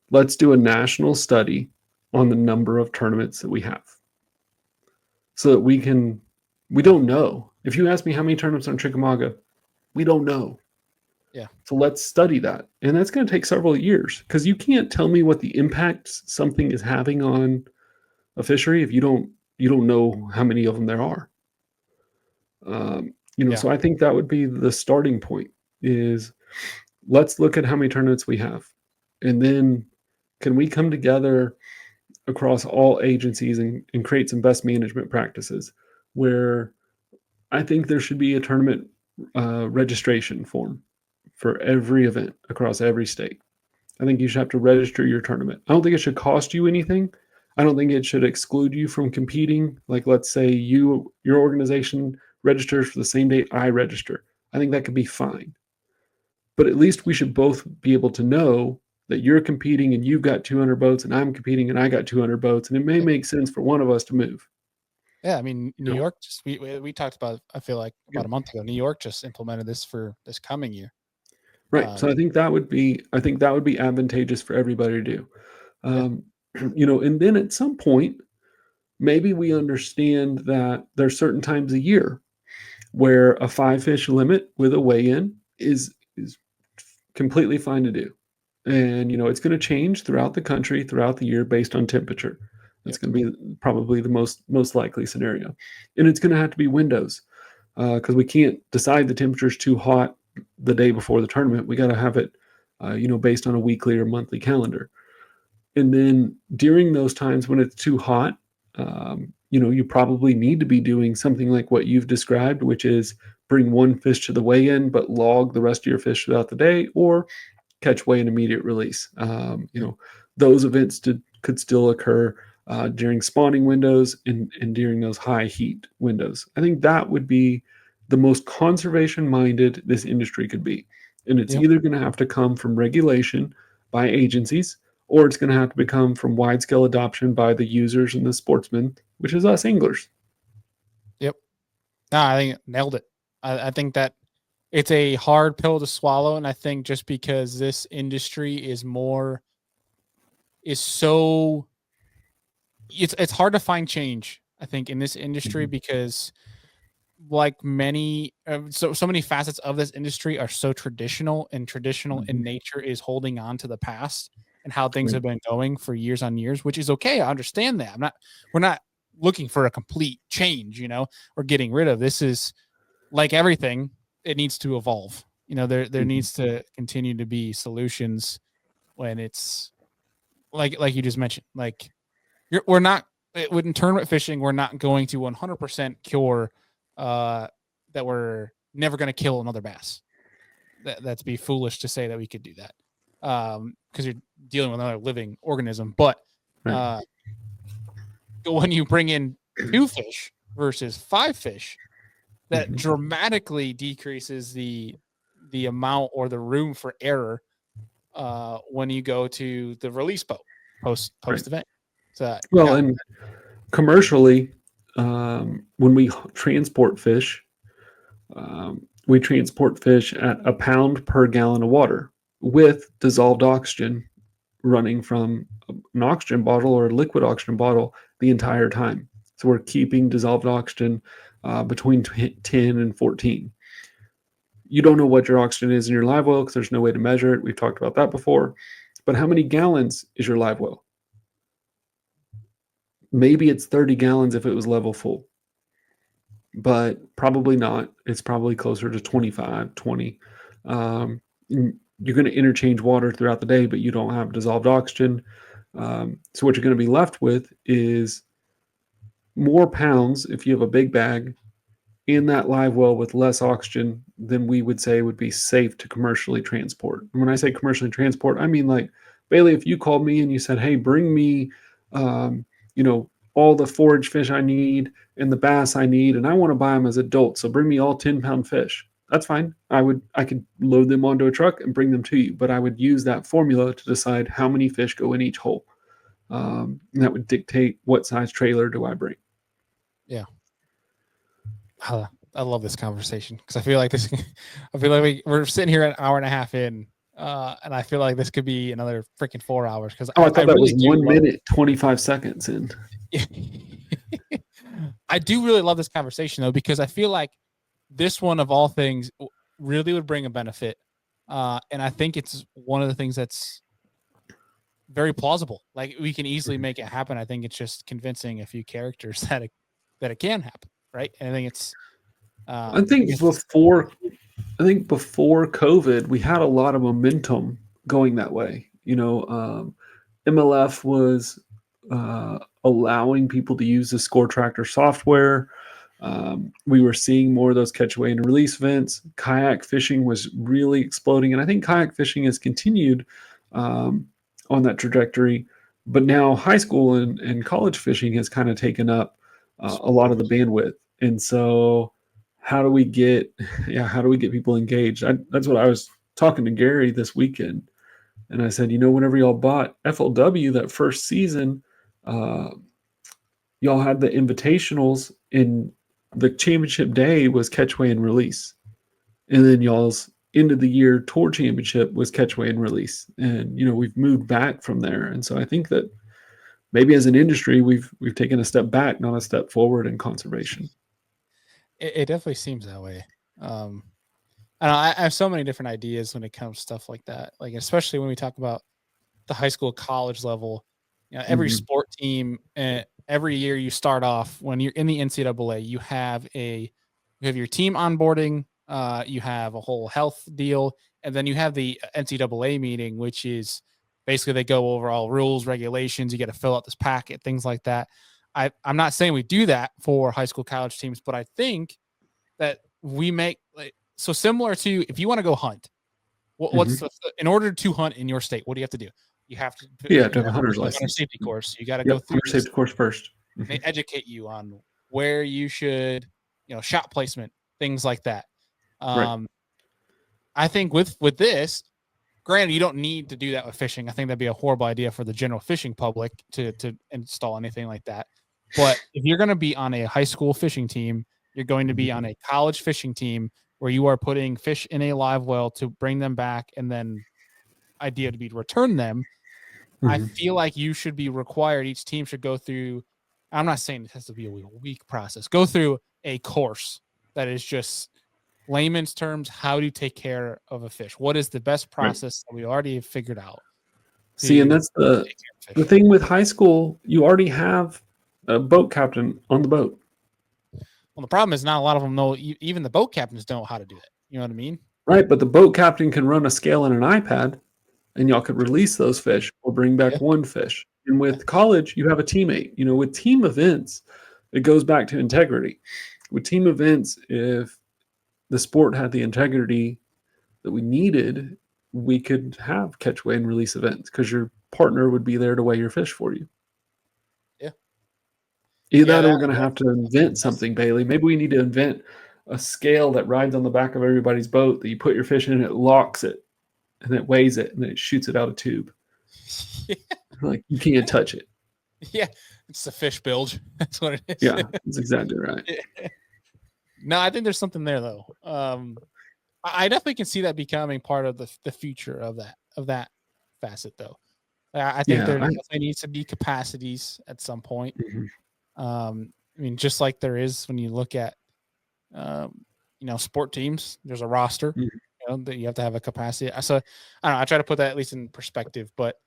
let's do a national study on the number of tournaments that we have, so that we don't know. If you ask me how many tournaments on Chickamauga, we don't know. Yeah. So let's study that. And that's going to take several years, because you can't tell me what the impact something is having on a fishery if you don't know how many of them there are. You know, so I think that would be the starting point, is let's look at how many tournaments we have. And then can we come together across all agencies and create some best management practices, where I think there should be a tournament registration form for every event across every state. I think you should have to register your tournament. I don't think it should cost you anything. I don't think it should exclude you from competing. Like, let's say your organization registers for the same date I register. I think that could be fine. But at least we should both be able to know that you're competing and you've got 200 boats and I'm competing and I got 200 boats. And it may make sense for one of us to move. Yeah, I mean, New York, just we talked about, I feel like about a month ago, New York just implemented this for this coming year. Right. So I think that would be advantageous for everybody to do. You know, and then at some point, maybe we understand that there's certain times a year where a 5 fish limit with a weigh-in is completely fine to do. And, you know, it's going to change throughout the country, throughout the year, based on temperature. That's going to be probably the most likely scenario. And it's going to have to be windows, because we can't decide the temperature's too hot the day before the tournament. We got to have it, you know, based on a weekly or monthly calendar. And then during those times when it's too hot, you know, you probably need to be doing something like what you've described, which is bring one fish to the weigh-in, but log the rest of your fish throughout the day, or catch weigh and immediate release. You know, those events could still occur during spawning windows and during those high heat windows. I think that would be the most conservation-minded this industry could be. And it's either going to have to come from regulation by agencies, or it's going to have to become from wide-scale adoption by the users and the sportsmen, which is us anglers. Yep. No, I think nailed it. I think that it's a hard pill to swallow, and I think just because this industry is so it's hard to find change, I think, in this industry, because like many so many facets of this industry are so traditional, and traditional in nature is holding on to the past and how things have been going for years on years, which is okay. I understand that. We're not looking for a complete change, you know, or getting rid of. This is like everything. it needs to evolve. There needs to continue to be solutions when it's like you just mentioned. Like we're not in tournament fishing. We're not going to 100% cure that we're never going to kill another bass. That'd be foolish to say that we could do that because you're dealing with another living organism. But when you bring in 2 fish versus 5 fish, that dramatically decreases the amount or the room for error when you go to the release boat post event. So and commercially, when we transport fish, we transport fish at a pound per gallon of water with dissolved oxygen running from an oxygen bottle or a liquid oxygen bottle the entire time. So we're keeping dissolved oxygen between 10 and 14. You don't know what your oxygen is in your live well because there's no way to measure it. We've talked about that before. But how many gallons is your live well? Maybe it's 30 gallons if it was level full, but probably not. It's probably closer to 25, 20. You're going to interchange water throughout the day, but you don't have dissolved oxygen. So what you're going to be left with is more pounds if you have a big bag in that live well with less oxygen than we would say would be safe to commercially transport. And when I say commercially transport, I mean like, Bailey, if you called me and you said, hey, bring me, all the forage fish I need and the bass I need, and I want to buy them as adults, so bring me all 10-pound fish. That's fine. I could load them onto a truck and bring them to you, but I would use that formula to decide how many fish go in each hole. And that would dictate what size trailer do I bring. Yeah. I love this conversation because I feel like we're sitting here an hour and a half in, and I feel like this could be another freaking 4 hours. Because I thought that really was 1 minute, 25 seconds in. I do really love this conversation though, because I feel like this one of all things really would bring a benefit. And I think it's one of the things that's very plausible. Like we can easily make it happen. I think it's just convincing a few characters that it can happen. Right. And I think it's, I think before COVID, we had a lot of momentum going that way. MLF was allowing people to use the Score Tractor software. We were seeing more of those catch, weigh, and release events. Kayak fishing was really exploding, and I think kayak fishing has continued on that trajectory. But now high school and college fishing has kind of taken up a lot of the bandwidth. And so how do we get people engaged? That's what I was talking to Gary this weekend. And I said, whenever y'all bought FLW that first season, y'all had the invitationals, and the championship day was catch, weigh, and release. And then y'all's end of the year tour championship was catch, weigh, and release. And, we've moved back from there. And so I think that maybe as an industry, we've taken a step back, not a step forward in conservation. It definitely seems that way. I have so many different ideas when it comes to stuff like that. Like, especially when we talk about the high school, college level, every sport team, every year you start off when you're in the NCAA, you have your team onboarding, you have a whole health deal, and then you have the NCAA meeting, which is basically they go over all rules, regulations. You got to fill out this packet, things like that. I'm not saying we do that for high school, college teams, but I think that we make so similar to if you want to go hunt. What's in order to hunt in your state? What do you have to do? You have to have a hunter's license, hunter safety course. You got to go through hunter safety course first. They educate you on where you should, shot placement, things like that. Right. I think with this, granted, you don't need to do that with fishing. I think that'd be a horrible idea for the general fishing public to install anything like that. But if you're going to be on a high school fishing team, you're going to be on a college fishing team where you are putting fish in a live well to bring them back, and then idea to be to return them. I feel like you should be required. Each team should go through. I'm not saying it has to be a week process. Go through a course that is just layman's terms. How do you take care of a fish? What is the best process that we already have figured out? See, and that's the thing with high school. You already have a boat captain on the boat. Well, the problem is not a lot of them know. Even the boat captains don't know how to do it. You know what I mean? Right, but the boat captain can run a scale on an iPad, and y'all could release those fish or bring Yeah. back one fish. And Yeah. with college, you have a teammate. You know, with team events, it goes back to integrity. With team events, if the sport had the integrity that we needed, we could have catch, weigh, and release events because your partner would be there to weigh your fish for you. Yeah. Either Yeah. that or That, we're going to have to invent something, Bailey. Maybe we need to invent a scale that rides on the back of everybody's boat that you put your fish in and it locks it and it weighs it and then it shoots it out a tube. yeah. Like you can't touch it. Yeah. It's a fish bilge. That's what it is. Yeah, that's exactly right. Yeah. No, I think there's something there though. I definitely can see that becoming part of the future of that facet though. I think there definitely needs to be capacities at some point. I mean, just like there is when you look at, sport teams, there's a roster, that you have to have a capacity. So I don't know. I try to put that at least in perspective, but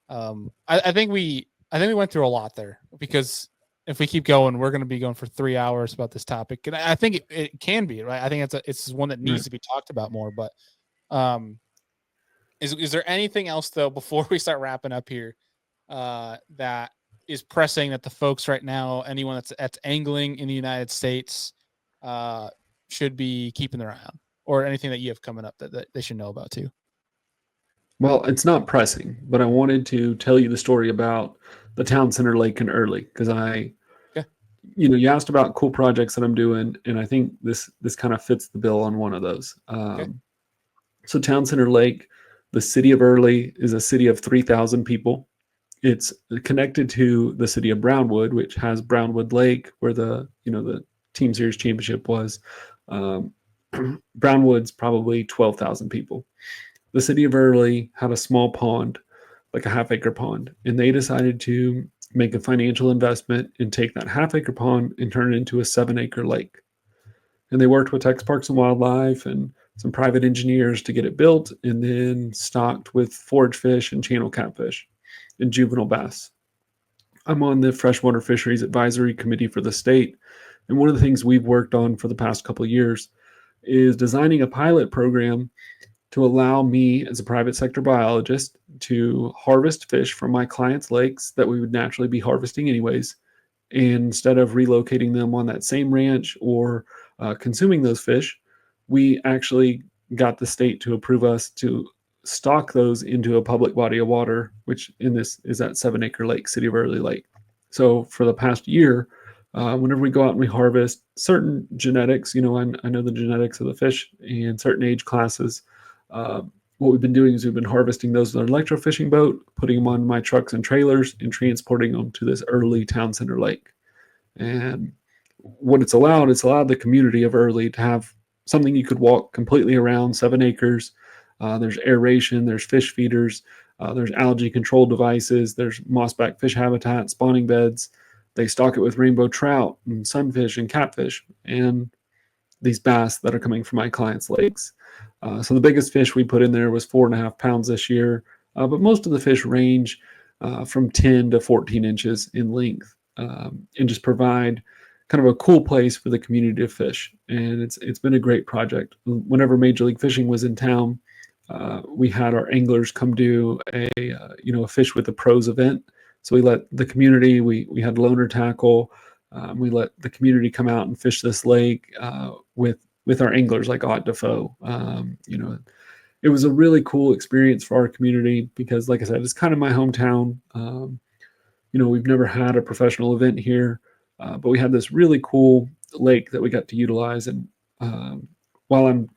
I think we went through a lot there because if we keep going, we're going to be going for 3 hours about this topic. And I think it can be, right. I think it's one that needs to be talked about more, but is there anything else though, before we start wrapping up here, that is pressing that the folks right now, anyone that's angling in the United States, should be keeping their eye on, or anything that you have coming up that they should know about too? Well, it's not pressing, but I wanted to tell you the story about the town center lake in Early because you asked about cool projects that I'm doing, and I think this kind of fits the bill on one of those. So town center lake, the city of Early is a city of 3,000 people. It's connected to the city of Brownwood, which has Brownwood Lake, where the Team Series Championship was. Brownwood's probably 12,000 people. The city of Early had a small pond, like a half-acre pond, and they decided to make a financial investment and take that half-acre pond and turn it into a 7-acre lake. And they worked with Texas Parks and Wildlife and some private engineers to get it built and then stocked with forage fish and channel catfish and juvenile bass. I'm on the Freshwater Fisheries Advisory Committee for the state, and one of the things we've worked on for the past couple of years is designing a pilot program to allow me as a private sector biologist to harvest fish from my clients' lakes that we would naturally be harvesting anyways. And instead of relocating them on that same ranch or consuming those fish, we actually got the state to approve us to stock those into a public body of water, which in this is that 7-acre lake, City of Early Lake. So for the past year, whenever we go out and we harvest certain genetics, I know the genetics of the fish and certain age classes. What we've been doing is we've been harvesting those with an electrofishing boat, putting them on my trucks and trailers, and transporting them to this Early town center lake. And what it's allowed the community of Early to have something you could walk completely around, 7 acres. There's aeration, there's fish feeders, there's algae control devices, there's mossback fish habitat, spawning beds. They stock it with rainbow trout and sunfish and catfish and these bass that are coming from my clients' lakes. So the biggest fish we put in there was 4.5 pounds this year, but most of the fish range from 10 to 14 inches in length, and just provide kind of a cool place for the community to fish. And it's been a great project. Whenever Major League Fishing was in town, we had our anglers come do a fish with the pros event. So we let the community, we had loaner tackle. We let the community come out and fish this lake with our anglers like Ott Defoe. It was a really cool experience for our community because, like I said, it's kind of my hometown. We've never had a professional event here, but we had this really cool lake that we got to utilize. And while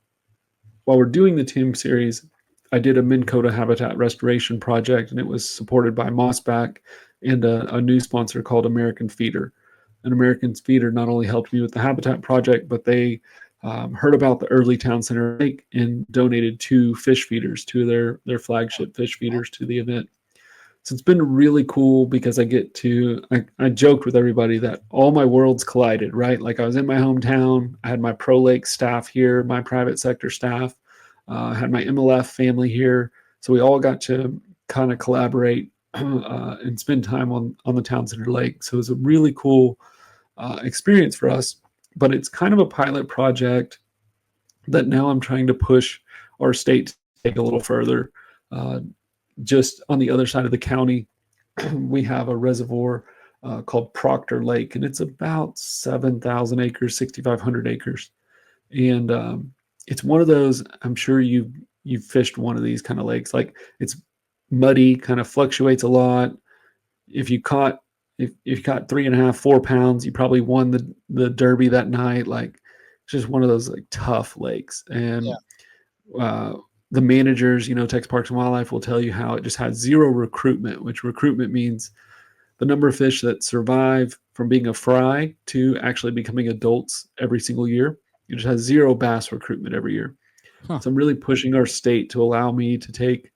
we're doing the Team Series, I did a Minn Kota habitat restoration project, and it was supported by Mossback and a new sponsor called American Feeder. And American Feeder not only helped me with the habitat project, but they heard about the Early Town Center Lake and donated 2 fish feeders, 2 of their flagship fish feeders to the event. So it's been really cool because I joked with everybody that all my worlds collided, right? Like I was in my hometown, I had my Pro Lake staff here, my private sector staff, I had my MLF family here. So we all got to kind of collaborate and spend time on the Town Center Lake. So it was a really cool experience for us, but it's kind of a pilot project that now I'm trying to push our state to take a little further. Just on the other side of the county, we have a reservoir called Proctor Lake, and it's about 7,000 acres, 6,500 acres. And it's one of those, I'm sure you've fished one of these kind of lakes. Like, it's muddy, kind of fluctuates a lot. If you caught 3.5, 4 pounds, you probably won the derby that night. Like, it's just one of those like tough lakes. And the managers, Texas Parks and Wildlife will tell you how it just has zero recruitment, which recruitment means the number of fish that survive from being a fry to actually becoming adults every single year. It just has zero bass recruitment every year. Huh. So I'm really pushing our state to allow me to take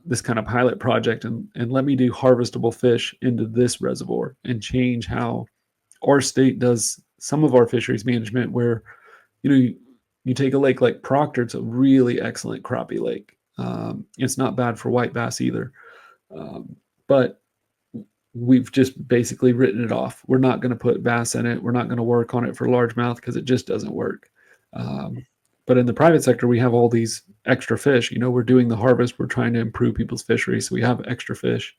this kind of pilot project and let me do harvestable fish into this reservoir and change how our state does some of our fisheries management, where you take a lake like Proctor. It's a really excellent crappie lake. It's not bad for white bass either, but we've just basically written it off. We're not going to put bass in it. We're not going to work on it for largemouth because it just doesn't work. But in the private sector, we have all these extra fish. We're doing the harvest. We're trying to improve people's fisheries, so we have extra fish.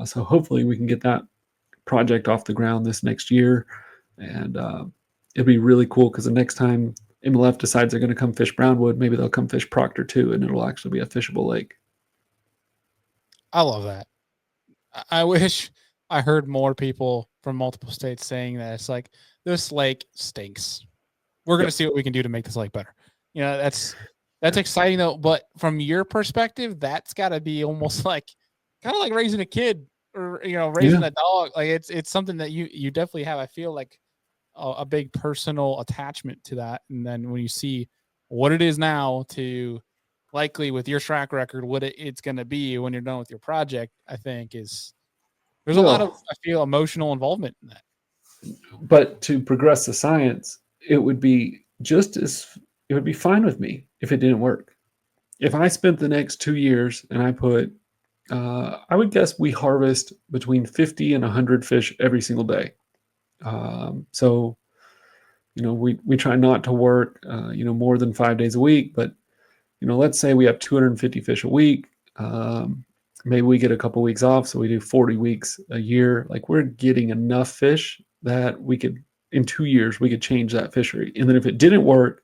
So hopefully we can get that project off the ground this next year, and it'll be really cool because the next time MLF decides they're going to come fish Brownwood, maybe they'll come fish Proctor too, and it'll actually be a fishable lake. I love that. I wish I heard more people from multiple states saying that it's like, this lake stinks. We're going to see what we can do to make this lake better. That's exciting though. But from your perspective, that's got to be almost like kind of like raising a kid or, raising a dog. Like it's something that you definitely have. I feel like a big personal attachment to that. And then when you see what it is now to likely with your track record, what it's going to be when you're done with your project, I think there's a lot of, I feel, emotional involvement in that. But to progress the science, it would be fine with me if it didn't work. If I spent the next 2 years and I put, I would guess we harvest between 50 and 100 fish every single day. So, we try not to work, more than 5 days a week, but, let's say we have 250 fish a week. Maybe we get a couple weeks off, so we do 40 weeks a year. Like, we're getting enough fish that we could, in 2 years, we could change that fishery. And then if it didn't work,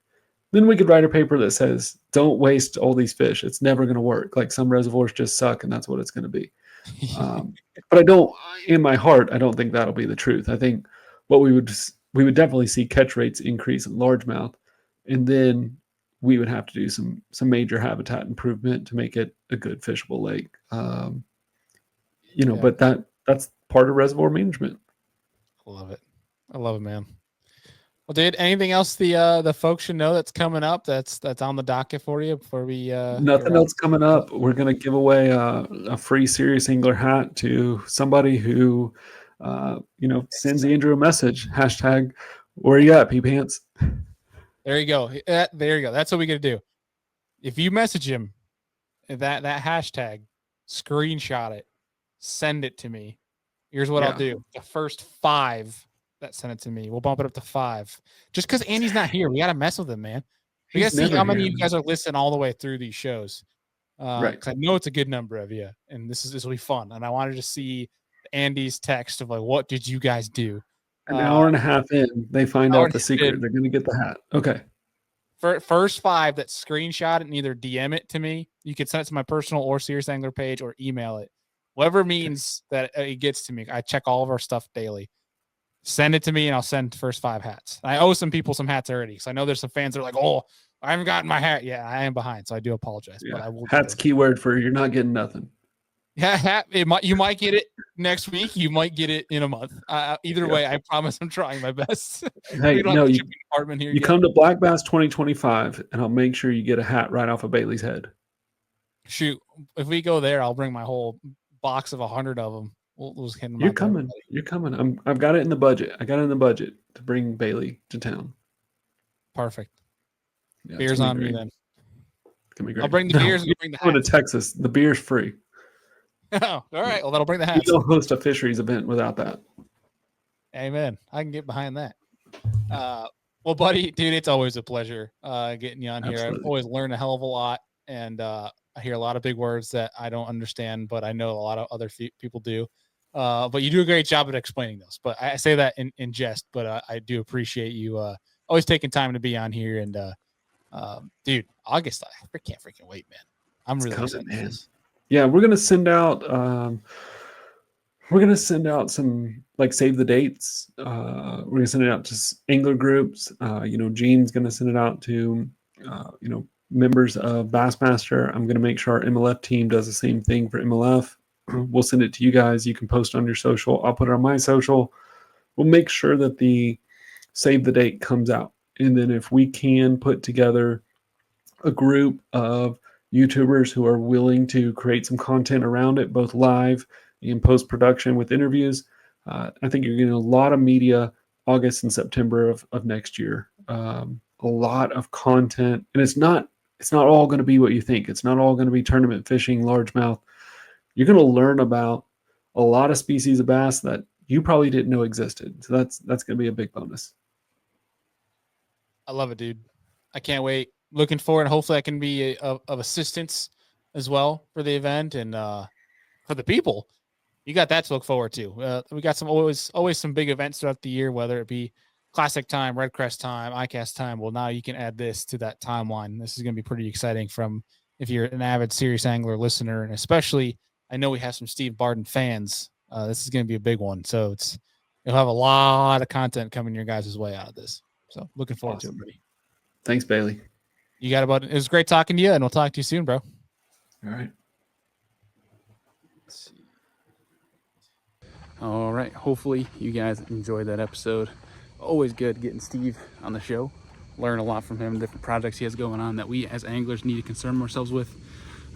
then we could write a paper that says, don't waste all these fish. It's never going to work. Like, some reservoirs just suck, and that's what it's going to be. But in my heart, I don't think that'll be the truth. I think what we would definitely see catch rates increase in largemouth, and then we would have to do some major habitat improvement to make it a good fishable lake. But that's part of reservoir management. I love it, man. Well, dude, anything else the folks should know that's coming up that's on the docket for you before we nothing else coming up? We're going to give away a free Serious Angler hat to somebody who sends Andrew a message, hashtag where you at, P-Pants. There you go. There you go. That's what we got to do. If you message him that hashtag, screenshot it, send it to me. Here's what I'll do. The first 5 that sent it to me, we'll bump it up to 5. Just because Andy's not here, we got to mess with him, man. We got to see how many of you guys are listening all the way through these shows. Right. Because I know it's a good number of you, and this will be fun. And I wanted to see Andy's text of like, what did you guys do? An hour and a half in, they find out the secret. They're going to get the hat. Okay. First 5 that screenshot it and either DM it to me. You can send it to my personal or Serious Angler page or email it. Whatever means that it gets to me. I check all of our stuff daily. Send it to me and I'll send the first 5 hats. I owe some people some hats already. So I know there's some fans that are like, oh, I haven't gotten my hat yet. I am behind. So I do apologize. Yeah. But I will. Hat's keyword for you're not getting nothing. Yeah, hat. You might get it next week. You might get it in a month. Either way, I promise I'm trying my best. Hey, you come to Black Bass 2025 and I'll make sure you get a hat right off of Bailey's head. Shoot, if we go there, I'll bring my whole box of 100 of them. We'll just hit them. You're coming. You're coming. I've got it in the budget. I got it in the budget to bring Bailey to town. Perfect. Yeah, beers on me then. I'll bring the beers and you bring the hats. Going to Texas, the beer's free. Oh, all right. Well, that'll bring the hats. You don't host a fisheries event without that. Amen. I can get behind that. Well, buddy, dude, it's always a pleasure getting you on here. I Absolutely. always learn a hell of a lot, and I hear a lot of big words that I don't understand, but I know a lot of other people do. But you do a great job at explaining those. But I say that in jest, but I do appreciate you always taking time to be on here. And dude, August, I can't freaking wait, man. I'm It's really coming, excited for man. this. Yeah, we're gonna send out some like save the dates. We're gonna send it out to angler groups. Gene's gonna send it out to members of Bassmaster. I'm gonna make sure our MLF team does the same thing for MLF. We'll send it to you guys. You can post on your social. I'll put it on my social. We'll make sure that the save the date comes out. And then if we can put together a group of YouTubers who are willing to create some content around it, both live and post production with interviews, I think you're getting a lot of media August and September of next year. A lot of content, and it's not all going to be what you think. It's not all going to be tournament fishing, largemouth. You're going to learn about a lot of species of bass that you probably didn't know existed. So that's going to be a big bonus. I love it, dude. I can't wait. Looking forward. Hopefully, I can be of assistance as well for the event and for the people. You got that to look forward to. We got always some big events throughout the year, whether it be Classic time, Red Crest time, ICAST time. Well, now you can add this to that timeline. This is going to be pretty exciting from if you're an avid serious angler listener, and especially I know we have some Steve Barden fans. This is going to be a big one. So you'll have a lot of content coming your guys' way out of this. So looking forward to it, buddy. Thanks, Bailey. You got about it. Was great talking to you, and we'll talk to you soon, bro. All right. All right. Hopefully you guys enjoyed that episode. Always good getting Steve on the show. Learn a lot from him, different projects he has going on that we as anglers need to concern ourselves with.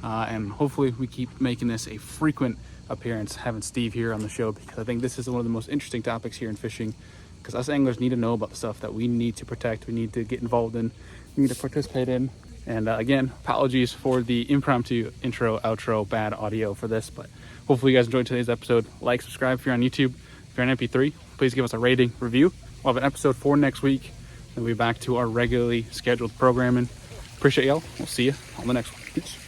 And hopefully we keep making this a frequent appearance, having Steve here on the show, because I think this is one of the most interesting topics here in fishing, because us anglers need to know about the stuff that we need to protect, we need to get involved in, we need to participate in. And again, apologies for the impromptu intro, outro, bad audio for this, but hopefully you guys enjoyed today's episode. Like, subscribe if you're on YouTube. If you're on MP3, please give us a rating, review. We'll have an episode for next week. Then we'll be back to our regularly scheduled programming. Appreciate y'all. We'll see you on the next one. Peace.